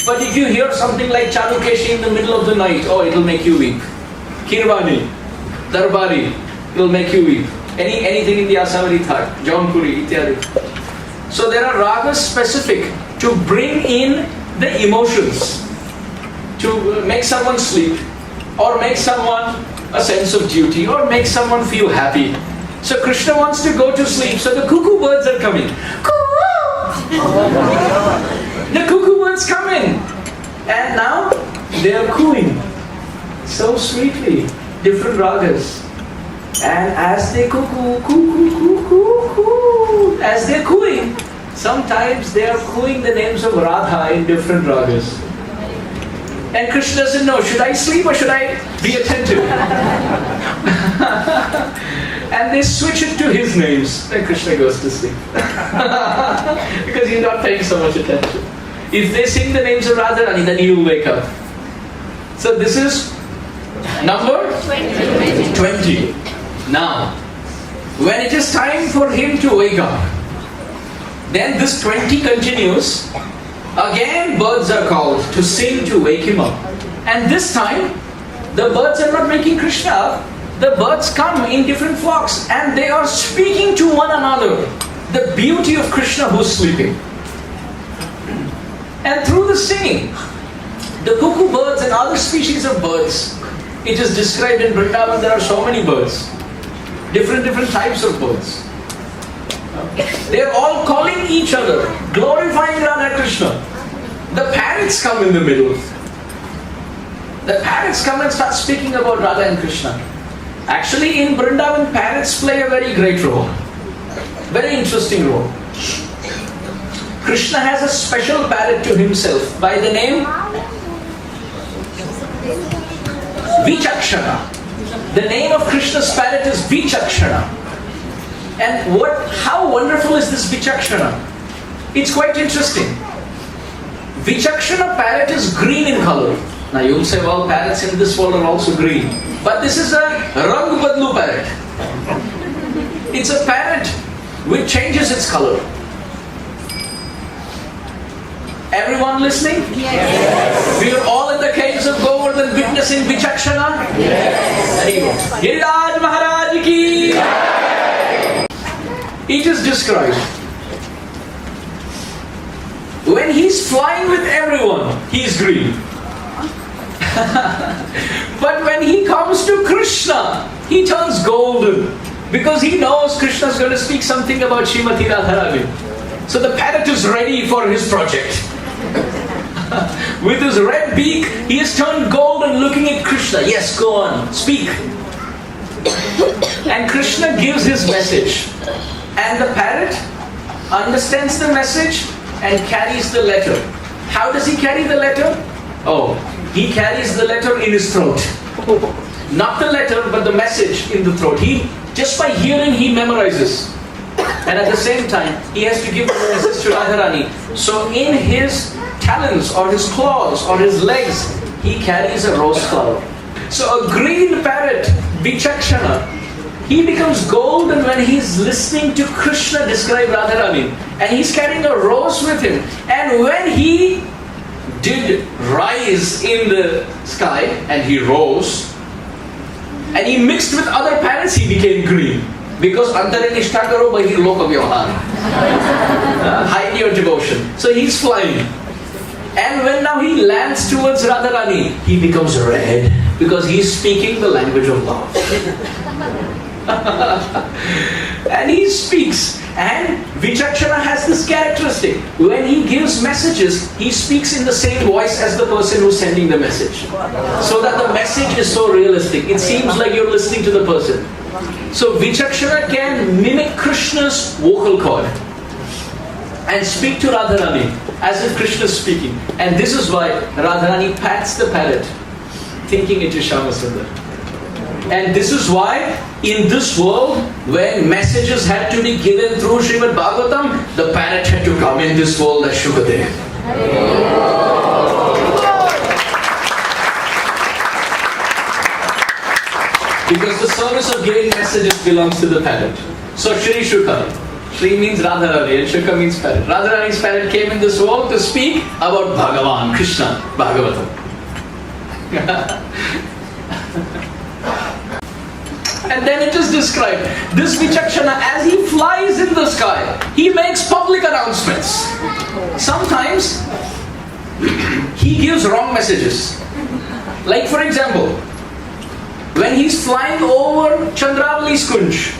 But if you hear something like Chalukeshi in the middle of the night, oh, it will make you weep. Kirvani, Darbari, it will make you weep. Anything in the Asavari Thak, Jaunpuri, ityadi. So there are ragas specific to bring in the emotions, to make someone sleep, or make someone a sense of duty, or make someone feel happy. So Krishna wants to go to sleep, so the cuckoo birds are coming. The cuckoo birds come in, and now they are cooing so sweetly, different ragas. And as they cuckoo, as they're cooing, sometimes they are cooing the names of Radha in different ragas. And Krishna doesn't know, should I sleep or should I be attentive? And they switch it to his names, and Krishna goes to sleep. Because he's not paying so much attention. If they sing the names of Radharani, then he will wake up. So this is number 20. Now, when it is time for him to wake up, then this 20 continues. Again birds are called to sing to wake him up. And this time, the birds are not waking Krishna up. The birds come in different flocks and they are speaking to one another the beauty of Krishna who's sleeping. And through the singing, the cuckoo birds and other species of birds, it is described in Vrindavan, there are so many birds. Different types of birds. They are all calling each other, glorifying Radha Krishna. The parrots come in the middle. The parrots come and start speaking about Radha and Krishna. Actually, in Vrindavan, parrots play a very great role. Very interesting role. Krishna has a special parrot to himself by the name Vichakshana. The name of Krishna's parrot is Vichakshana. And how wonderful is this Vichakshana? It's quite interesting. Vichakshana parrot is green in color. Now you'll say, well, parrots in this world are also green. But this is a Rang Badlu parrot. It's a parrot which changes its color. Everyone listening? Yes. We are all in the caves of Govardhan witnessing Vichakshana? Yes. Giriraj Maharaj ki! It is described. When he's flying with everyone, he's green. But when he comes to Krishna, he turns golden. Because he knows Krishna is going to speak something about Srimati Radharani. So the parrot is ready for his project. With his red beak, he has turned golden looking at Krishna. Yes, go on, speak. And Krishna gives his message. And the parrot understands the message and carries the letter. How does he carry the letter? Oh, he carries the letter in his throat. Not the letter, but the message in the throat. Just by hearing, he memorizes. And at the same time, he has to give the message to Radharani. So in his talons or his claws or his legs, he carries a rose flower. So a green parrot, Vichakshana, he becomes golden when he's listening to Krishna describe Radharani. And he's carrying a rose with him. And when he did rise in the sky and he rose, and he mixed with other parrots, he became green. Because Antare Nishtha Karo Bahir Loka Vyavahar. Hide your devotion. So he's flying. And when now he lands towards Radharani, he becomes red. Because he's speaking the language of love. And he speaks. And Vichakshana has this characteristic. When he gives messages, he speaks in the same voice as the person who's sending the message. So that the message is so realistic. It seems like you're listening to the person. So Vichakshana can mimic Krishna's vocal cord and speak to Radharani as if Krishna is speaking. And this is why Radharani pats the parrot, thinking it is Shyamasundar. And this is why in this world, when messages had to be given through Srimad Bhagavatam, the parrot had to come in this world as Shukadev. Because the service of giving messages belongs to the parrot. So Shri Shuka, Shri means Radharani and Shuka means parrot. Radharani's parrot came in this world to speak about Bhagavan, Krishna, Bhagavatam. And then it is described, this Vichakshana, as he flies in the sky, he makes public announcements. Sometimes, he gives wrong messages. Like for example, when he's flying over Chandravali's Kunj,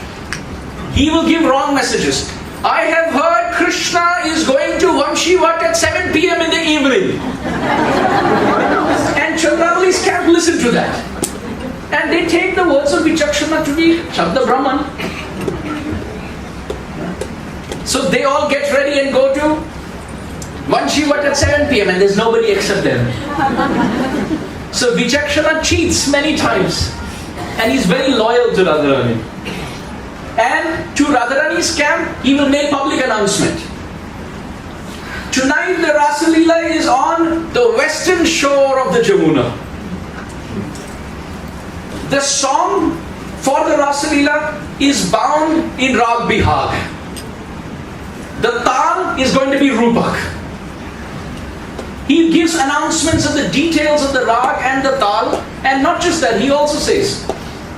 he will give wrong messages. I have heard Krishna is going to Vamshivat at 7 p.m. in the evening. And Chandravali's can't listen to that. And they take the words of Vichakshana to be Shabda Brahman. So they all get ready and go to Vanshivat at 7 p.m. and there's nobody except them. So Vichakshana cheats many times. And he's very loyal to Radharani. And to Radharani's camp, he will make public announcement. Tonight the Rasa Leela is on the western shore of the Jamuna. The song for the Rasa Leela is bound in Rag Bihag. The tal is going to be Rupak. He gives announcements of the details of the Rag and the tal. And not just that, he also says,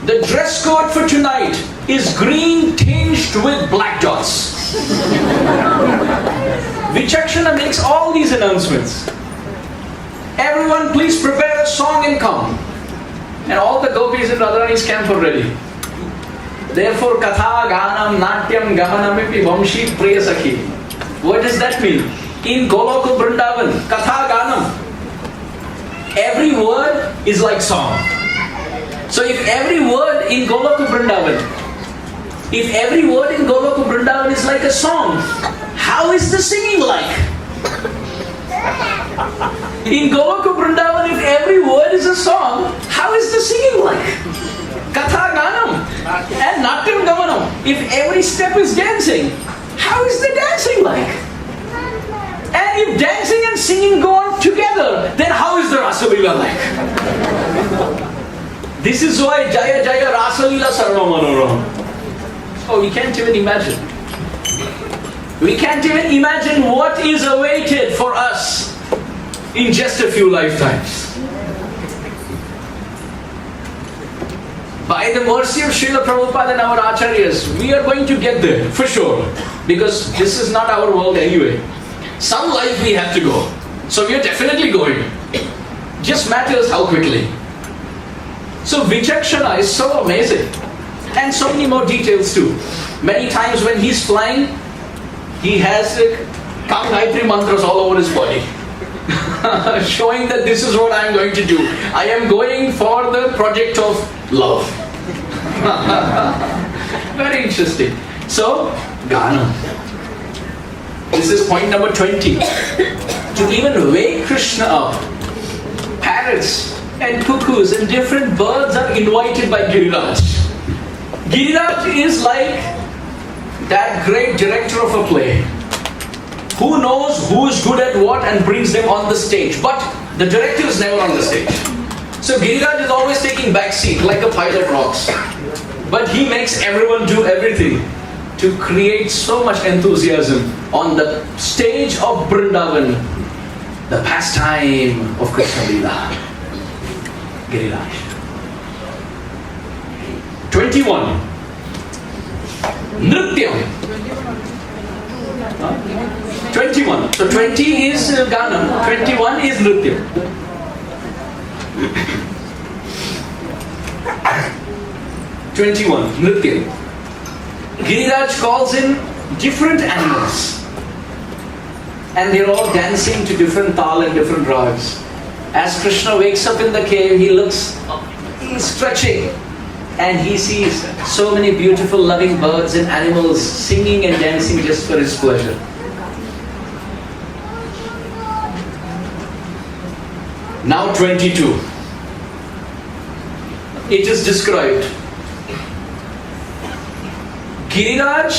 the dress code for tonight is green tinged with black dots. Vichakshana makes all these announcements. Everyone please prepare a song and come. And all the Gopis in Radharani's camp are ready. Therefore, Katha, Ganam, Natyam, Gamanamipi, Vamshi, Priya Sakhi. What does that mean? In Goloka Vrindavan, Katha, Ganam, every word is like song. So if every word in Goloka Vrindavan is like a song, how is the singing like? In Goloka Vrindavan, if every word is a song, how is the singing like? Katha Ganam and Natyam Gamanam. If every step is dancing, how is the dancing like? And if dancing and singing go on together, then how is the Rasa Leela like? This is why Jaya Jaya Rasa Leela Sarva Manoram. Oh, we can't even imagine. We can't even imagine what is awaited for us in just a few lifetimes. By the mercy of Srila Prabhupada and our Acharyas, we are going to get there, for sure. Because this is not our world anyway. Some life we have to go. So we are definitely going. Just matters how quickly. So Vichakshana is so amazing. And so many more details too. Many times when he's flying, he has Gayatri mantras all over his body. Showing that this is what I am going to do. I am going for the project of love. Very interesting. So, Gana. This is point number 20. To even wake Krishna up, parrots and cuckoos and different birds are invited by Giriraj. Giriraj is like that great director of a play who knows who is good at what and brings them on the stage. But the director is never on the stage. So Giriraj is always taking back seat like a pilot rocks. But he makes everyone do everything to create so much enthusiasm on the stage of Vrindavan, the pastime of Krishna Lila. Giriraj. 21. Nrityam. 21. So 20 is Ganam, 21 is Nrityam. Nrityam. Giriraj calls in different animals. And they're all dancing to different tal and different rags. As Krishna wakes up in the cave, he's stretching. And he sees so many beautiful loving birds and animals singing and dancing just for his pleasure. Now 22. It is described. Giriraj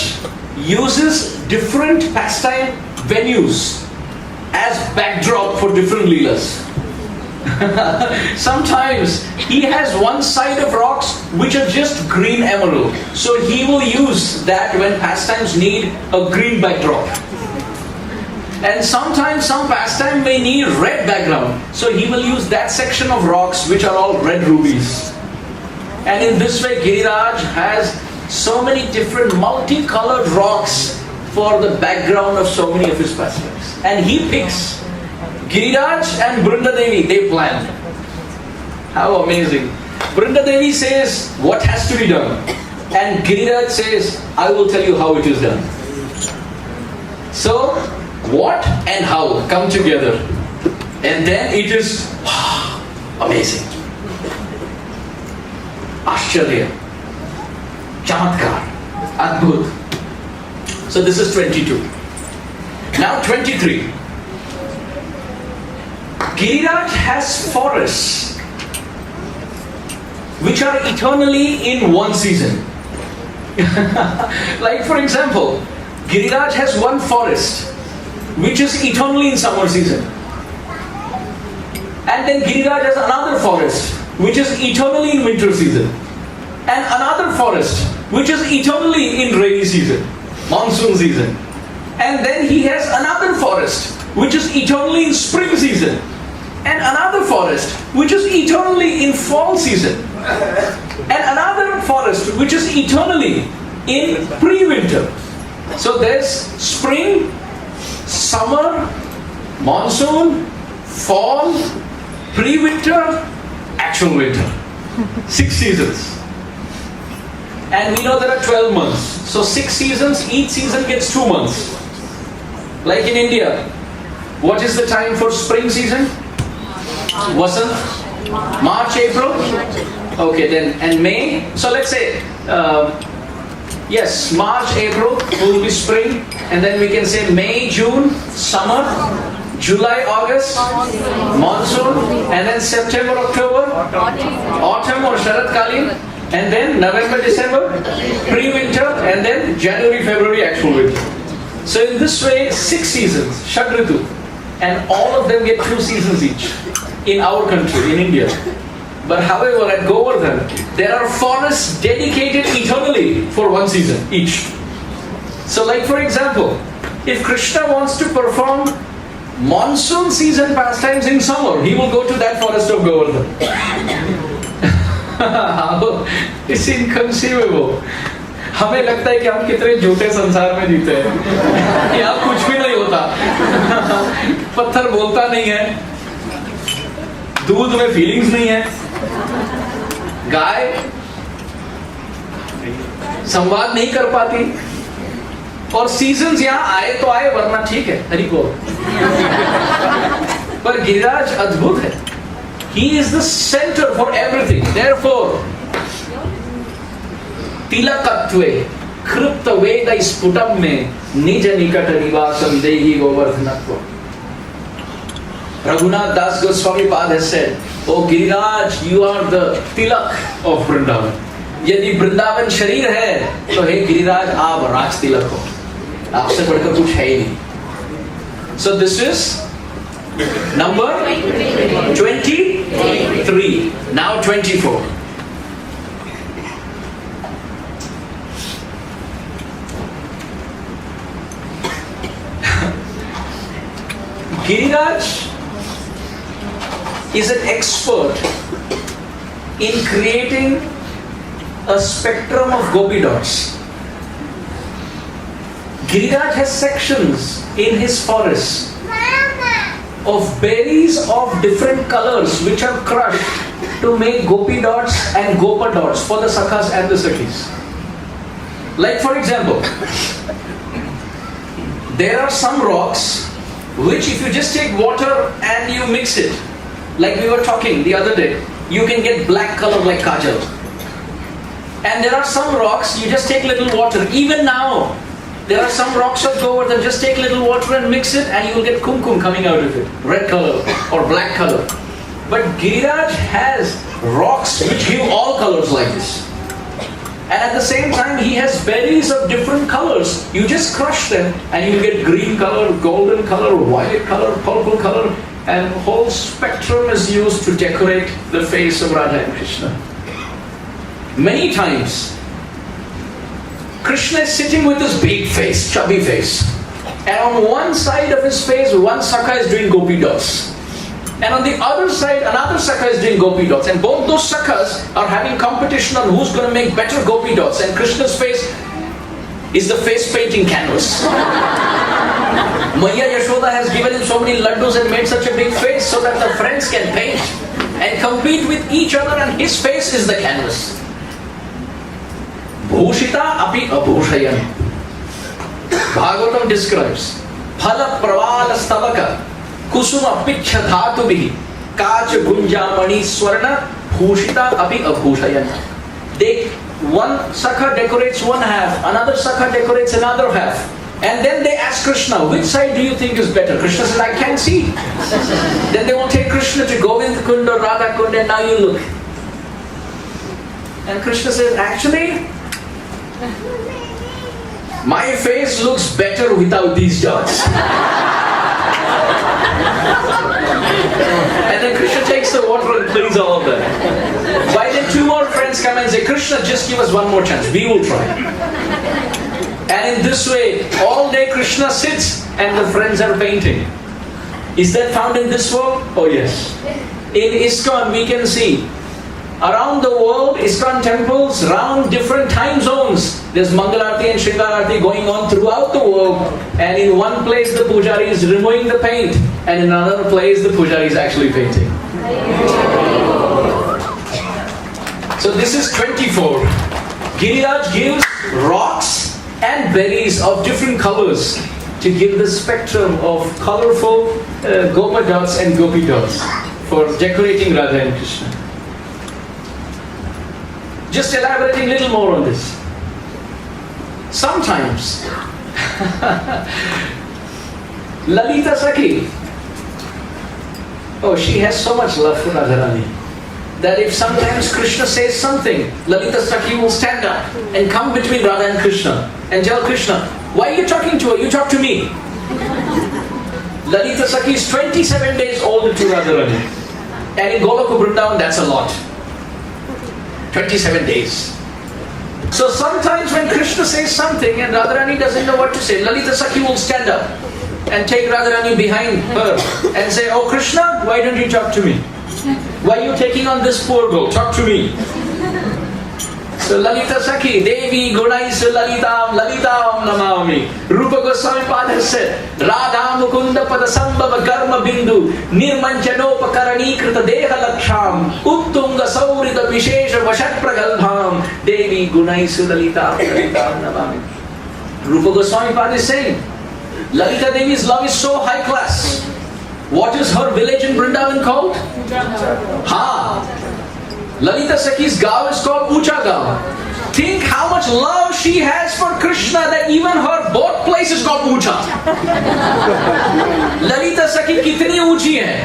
uses different pastime venues as backdrop for different leelas. Sometimes he has one side of rocks which are just green emerald. So he will use that when pastimes need a green backdrop. And sometimes some pastime may need red background. So he will use that section of rocks which are all red rubies. And in this way Giriraj has so many different multicolored rocks for the background of so many of his pastimes. And he picks. Giriraj and Vrindadevi, they plan. How amazing. Vrindadevi says what has to be done. And Giriraj says, I will tell you how it is done. So, what and how come together. And then it is amazing. Ashcharya. Chamatkar. Adbhut. So this is 22. Now 23. Giriraj has forests which are eternally in one season. Like for example, Giriraj has one forest which is eternally in summer season. And then Giriraj has another forest which is eternally in winter season. And another forest which is eternally in rainy season, monsoon season. And then he has another forest which is eternally in spring season. And another forest which is eternally in fall season. And another forest which is eternally in pre-winter. So there's spring, summer, monsoon, fall, pre-winter, actual winter. 6 seasons. And we know there are 12 months. So 6 seasons, each season gets 2 months. Like in India, what is the time for spring season? Vasant? March, April? Okay, then, and May? So let's say, yes, March, April will be spring, and then we can say May, June, summer, July, August, monsoon, and then September, October, autumn or Sharat Kalin, and then November, December, pre-winter, and then January, February, actual winter. So in this way, 6 seasons, Shadritu, and all of them get 2 seasons each in our country, in India. But however, at Govardhan, there are forests dedicated eternally for 1 season each. So like for example, if Krishna wants to perform monsoon season pastimes in summer, he will go to that forest of Govardhan. It's inconceivable. हमें लगता है कि हम कितने झूठे संसार में जीते हैं, यहाँ कुछ भी नहीं होता. पत्थर बोलता नहीं है, दूध में फीलिंग्स नहीं है, गाय संवाद नहीं कर पाती, और सीजन्स यहां आए तो आए वरना ठीक है, हरि को। पर गिरिराज अद्भुत है। He is the center for everything. Therefore, तिलकत्वे कृप्त वेद स्फुटम में निज निकट निवासम देहि गोवर्धनत्व। Raghunath Das Goswami Pad has said, "Oh Giriraj, you are the tilak of Vrindavan." यदि वृंदावन शरीर है तो हे गिरिराज आप राज तिलक हो, आपसे बढ़कर कुछ है ही नहीं। So this is number 23. Now 24. Giriraj is an expert in creating a spectrum of gopi dots. Giriraj has sections in his forest of berries of different colors which are crushed to make gopi dots and gopa dots for the sakhas and the sakhis. Like for example, there are some rocks which if you just take water and you mix it, like we were talking the other day, you can get black color like kajal. And there are some rocks, you just take little water. Even now, there are some rocks of Govardhan, just take little water and mix it and you will get kumkum coming out of it. Red color or black color. But Giriraj has rocks which give all colors like this. And at the same time, he has berries of different colors. You just crush them and you get green color, golden color, violet color, purple color. And whole spectrum is used to decorate the face of Radha and Krishna. Many times, Krishna is sitting with his big face, chubby face. And on one side of his face, one Sakha is doing gopi dots. And on the other side, another Sakha is doing gopi dots. And both those Sakhas are having competition on who's going to make better gopi dots. And Krishna's face is the face painting canvas. Maya Yashoda has given him so many laddus and made such a big face so that the friends can paint and compete with each other, and his face is the canvas. Bhushita api abhushayan. Bhagavatam describes phala pravala stavaka kusuma pichha dhatubhi kacha gunjamani swarna bhushita api abhushayan. One Sakha decorates one half, another Sakha decorates another half. And then they ask Krishna, which side do you think is better? Krishna says, I can't see. Then they will take Krishna to Govind Kund or Radha Kund, and now you look. And Krishna says, actually, my face looks better without these dots. And then Krishna takes the water and cleans all of them. Why then two more friends come and say, Krishna, just give us one more chance. We will try. And in this way, all day Krishna sits and the friends are painting. Is that found in this world? Oh yes. In ISKCON we can see, around the world, ISKCON temples, around different time zones, there's Mangalarti and Shringararti going on throughout the world. And in one place the Pujari is removing the paint, and in another place the Pujari is actually painting. So this is 24. Giriraj gives rocks and berries of different colors to give the spectrum of colorful gopa dots and gopi dots for decorating Radha and Krishna. Just elaborating a little more on this. Sometimes Lalita Sakhi, oh, she has so much love for Radharani that if sometimes Krishna says something, Lalita Sakhi will stand up and come between Radha and Krishna and tell Krishna, why are you talking to her? You talk to me. Lalita Sakhi is 27 days older to Radharani. And in Goloka Vrindavan, that's a lot. 27 days. So sometimes when Krishna says something and Radharani doesn't know what to say, Lalita Sakhi will stand up and take Radharani behind her and say, oh Krishna, why don't you talk to me? Why are you taking on this poor girl? Talk to me. So Lalita Sakhi, Devi Gunaisu Lalitam Lalitam Namami. Rupa Goswami Pada said, Radha Mukunda Padasambhava Karma Bindu Nirmanjanopa Karanikrita Deha Laksham Uttunga Saurita Vishesha Vashat Pragalbham Devi Gunaisu Lalitam Lalitam Namami. Rupa Goswami Pada is saying, Lalita Devi's love is so high class. What is her village in Vrindavan called? Ha! Lalita Sakhi's Gaon is called Ucha Gaon. Think how much love she has for Krishna that even her birthplace is called Ucha. Lalita Sakhi kitni uchi hai.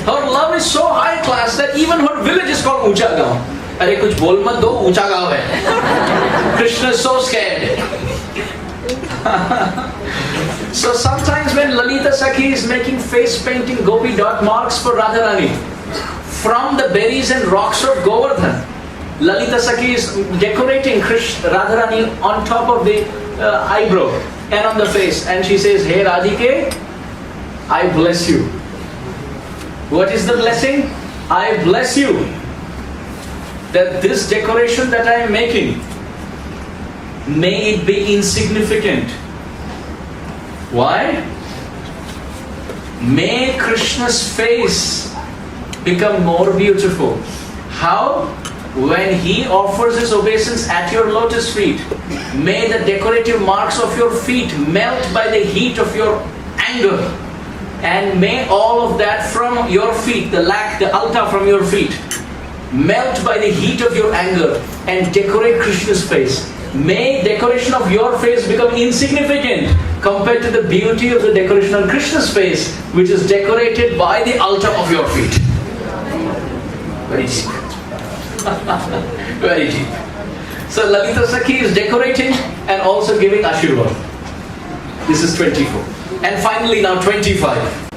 Her love is so high class that even her village is called Ucha Gaon. Arey kuch bol mat do, Ucha Gaon hai. Krishna is so scared. So sometimes when Lalita Sakhi is making face painting gopi dot marks for Radharani, from the berries and rocks of Govardhan, Lalita Sakhi is decorating Radharani on top of the eyebrow and on the face, and she says, Hey Radhike, I bless you. What is the blessing? I bless you that this decoration that I am making, may it be insignificant. Why? May Krishna's face become more beautiful. How? When he offers his obeisance at your lotus feet, may the decorative marks of your feet melt by the heat of your anger, and may all of that from your feet, the altar from your feet, melt by the heat of your anger and decorate Krishna's face. May decoration of your face become insignificant compared to the beauty of the decoration on Krishna's face, which is decorated by the altar of your feet. Very deep. Very deep. So Lalita Sakhi is decorating and also giving Ashirvad. This is 24. And finally now 25.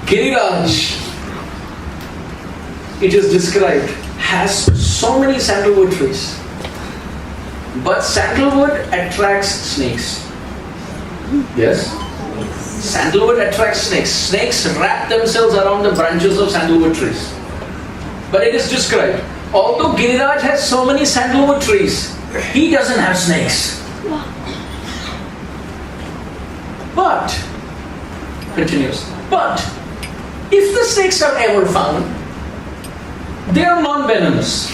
Giriraj, it is described, has so many sandalwood trees. But sandalwood attracts snakes. Yes? Sandalwood attracts snakes. Snakes wrap themselves around the branches of sandalwood trees. But it is described, although Giriraj has so many sandalwood trees, he doesn't have snakes. But, continues, but if the snakes are ever found, they are non-venomous.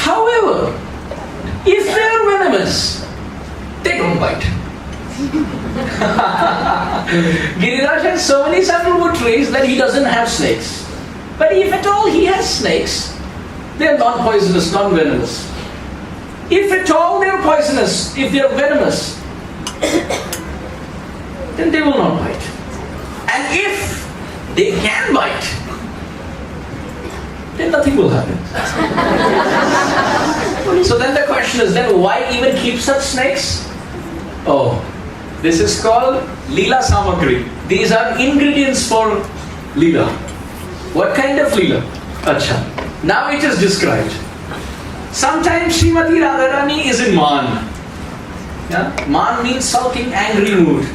However, if they are venomous, they don't bite. Giriraj has so many sandalwood trees that he doesn't have snakes. But if at all he has snakes, they are non-poisonous, non-venomous. If at all they are poisonous, if they are venomous, then they will not bite. And if they can bite, then nothing will happen. So then the question is, then why even keep such snakes? Oh, this is called Leela Samagri. These are ingredients for Leela. What kind of Leela? Acha. Now it is described. Sometimes Srimati Radharani is in Man. Yeah? Man means sulking, angry mood.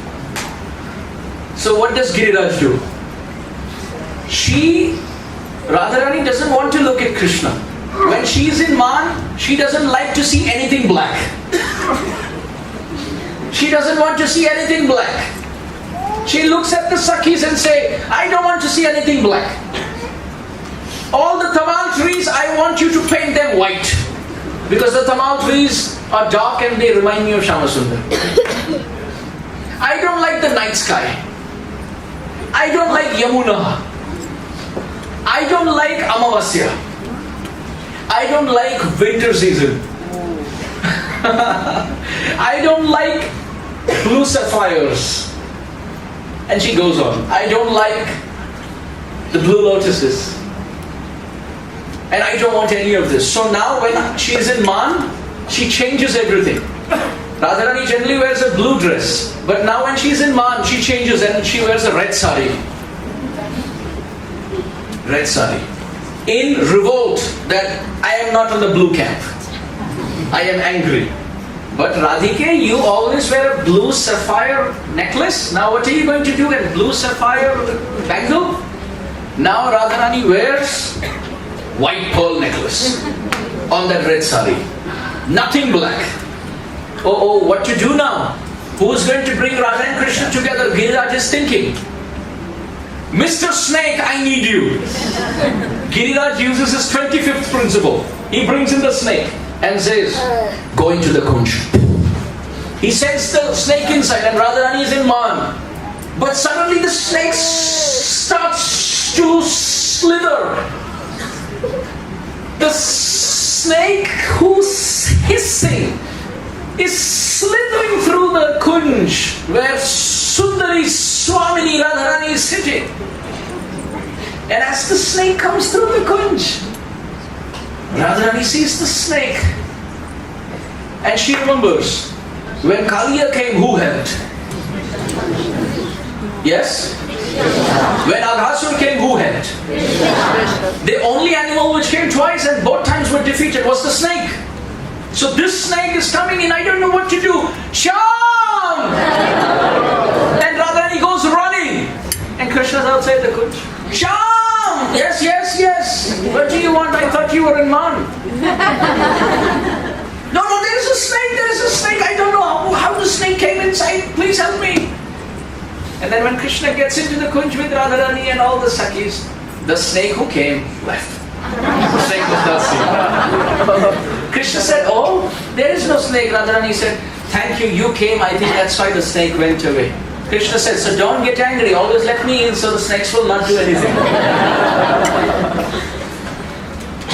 So what does Giriraj do? Radharani doesn't want to look at Krishna. When she is in Man, she doesn't like to see anything black. She doesn't want to see anything black. She looks at the Sakhis and say, I don't want to see anything black. All the tamal trees, I want you to paint them white. Because the tamal trees are dark and they remind me of Shyamasundar. I don't like the night sky. I don't like Yamuna. I don't like Amavasya. I don't like winter season. I don't like blue sapphires. And she goes on. I don't like the blue lotuses. And I don't want any of this. So now when she is in Man, she changes everything. Radharani generally wears a blue dress. But now when she is in Man, she changes and she wears a red sari. Red sari. In revolt that I am not on the blue camp. I am angry. But Radhike, you always wear a blue sapphire necklace. Now what are you going to do with blue sapphire bangle? Now Radharani wears white pearl necklace on that red sari. Nothing black. Oh, what to do now? Who's going to bring Radha and Krishna together? Giriraj is thinking. Mr. Snake, I need you. Giriraj uses his 25th principle. He brings in the snake and says, go into the kunj. He sends the snake inside and Radharani is in man. But suddenly the snake starts to slither. The snake who's hissing is slithering through the kunj where Sundari Swamini Radharani is sitting. And as the snake comes through the kunj, Radharani sees the snake. And she remembers, when Kaliya came, who helped? Yes? When Aghasur came, who helped? The only animal which came twice and both times were defeated was the snake. So this snake is coming in, I don't know what to do. Shyam! And Radharani goes running. And Krishna's outside the kunj. Shyam! Yes, yes, yes. What do you want? I thought you were in Man. No, there is a snake. I don't know how the snake came inside. Please help me. And then when Krishna gets into the kunj with Radharani and all the Sakhis, the snake who came left. The snake was not seen. Krishna said, oh, there is no snake. Radharani said, thank you, you came. I think that's why the snake went away. Krishna said, so don't get angry. Always let me in so the snakes will not do anything.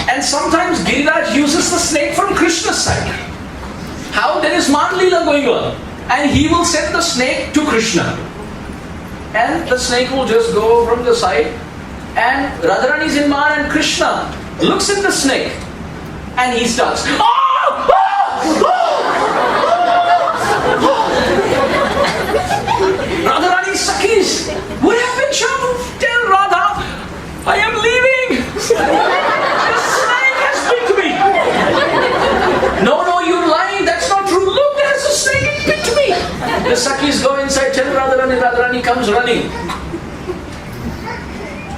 And sometimes Giriraj uses the snake from Krishna's side. How? There is Man Leela going on. And he will send the snake to Krishna. And the snake will just go from the side. And Radharani is in Man and Krishna looks at the snake. And he starts, Radharani Sakhis, what happened, Shamu? Tell Radha, I am leaving. The snake has bit me. No, you're lying. That's not true. Look, there's a snake. It bit me. The Sakhis go inside, tell Radharani. Radharani comes running.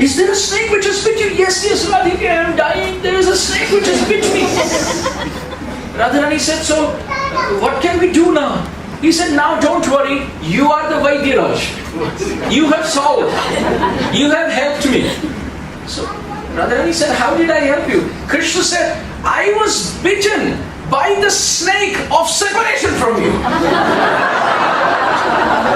Is there a snake which has bit you? Yes, Radhika, I am dying. There is a snake which has bit me. Radharani said, so what can we do now? He said, now don't worry. You are the Vaidhyaraj. You have solved. You have helped me. So Radharani said, how did I help you? Krishna said, I was bitten by the snake of separation from you.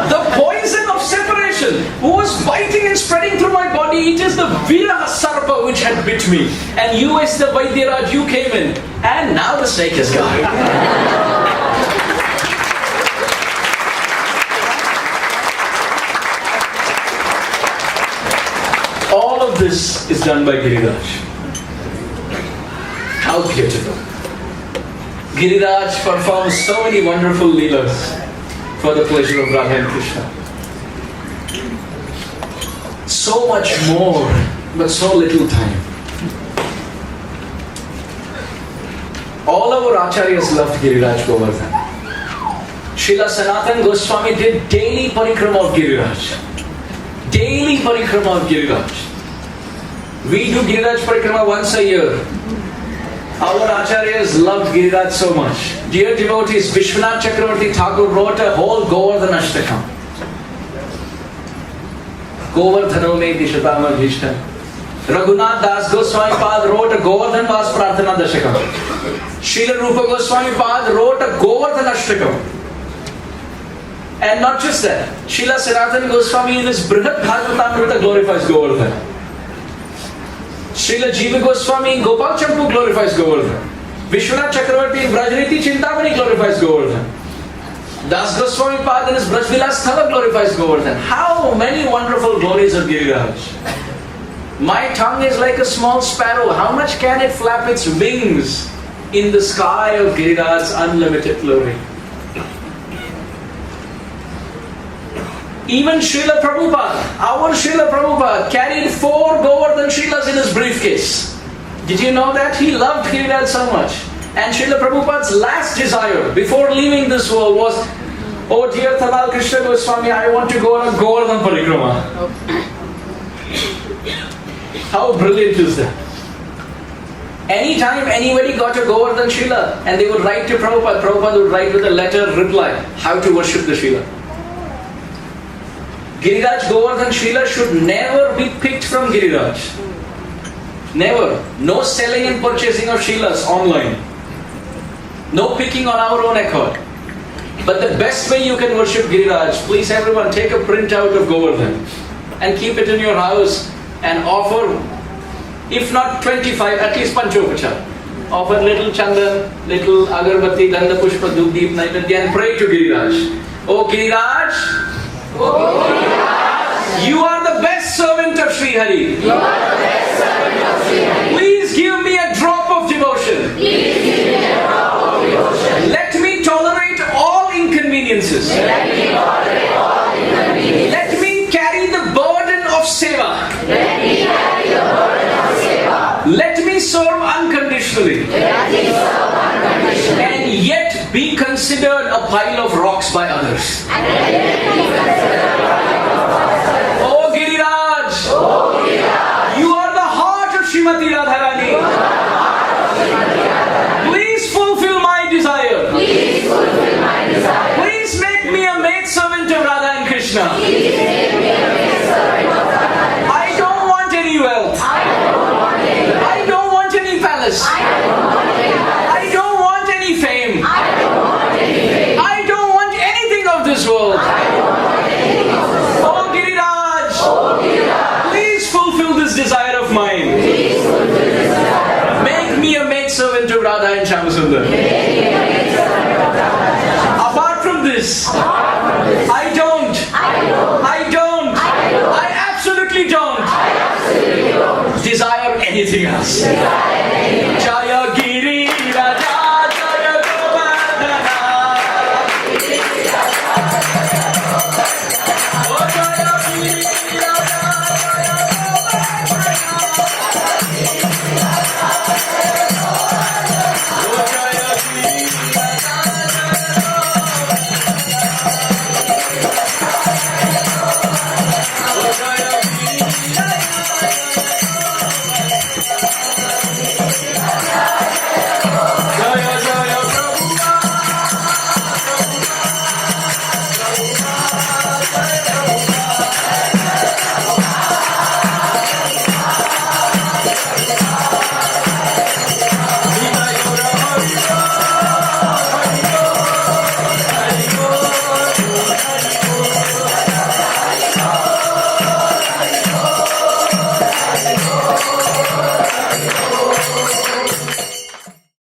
The poison of separation who was biting and spreading through my body, it is the Viraha Sarpa which had bit me. And you as the Vaidhyaraj, you came in. And now the snake is gone. All of this is done by Giriraj. How beautiful. Giriraj performs so many wonderful leelas for the pleasure of Radha and Krishna. So much more, but so little time. All our acharyas loved Giriraj Govardhan. Srila Sanatana Goswami did daily parikrama of Giriraj. Daily parikrama of Giriraj. We do Giriraj parikrama once a year. Our acharyas loved Giriraj so much. Dear devotees, Vishwanath Chakravarti Thakur wrote a whole Govardhan Ashtakam. Govardhano me dishatama bhishta. Raghunath Das Goswami Pad wrote a Govardhan Vas Prarthana Dashakam. Srila Rupa Goswami Pad wrote a Govardhan Ashtakam. And not just that, Srila Sanatana Goswami in his Brihat Bhagavatamrita glorifies Govardhan. Srila Jiva Goswami in Gopal Champu glorifies Govardhan. Vishwanath Chakravarti in Brajriti Chintamani glorifies Govardhan. Das Goswami Pad in his Brajvilas Thala glorifies Govardhan. How many wonderful glories of Giriraj. My tongue is like a small sparrow. How much can it flap its wings in the sky of Giriraj's unlimited glory? Even Srila Prabhupada, our Srila Prabhupada carried 4 Govardhan Shrilas in his briefcase. Did you know that? He loved Giriraj so much. And Srila Prabhupada's last desire before leaving this world was, oh dear Tadal Krishna Goswami, I want to go on a Govardhan Parikrama. How brilliant is that? Anytime anybody got a Govardhan Srila and they would write to Prabhupada, Prabhupada would write with a letter reply, how to worship the Srila. Giriraj Govardhan Srila should never be picked from Giriraj. Never. No selling and purchasing of Shrilas online. No picking on our own accord. But the best way you can worship Giriraj, please everyone take a printout of Govardhan and keep it in your house and offer, if not 25, at least Panchopachar. Offer little chandan, little agarbatti, gandha pushpa, dhub deep naivadya and pray to Giriraj. Oh Giriraj, you are the best servant of Sri Hari. Please give me a drop of devotion. Let me tolerate all inconveniences. Let me carry the burden of seva. Let me serve unconditionally. And yet be considered a pile of rocks by others. Oh Giriraj, you are the heart of Srimati Radharani. Please fulfill my desire. Please make me a maidservant of Radha and Krishna. I don't want any wealth. I don't want any palace. I don't want any fame. I don't want anything of this world. Oh Giriraj, please fulfill this desire of mine. Make me a maidservant of Radha and Shyamasundar. Apart from this, I absolutely don't desire anything else.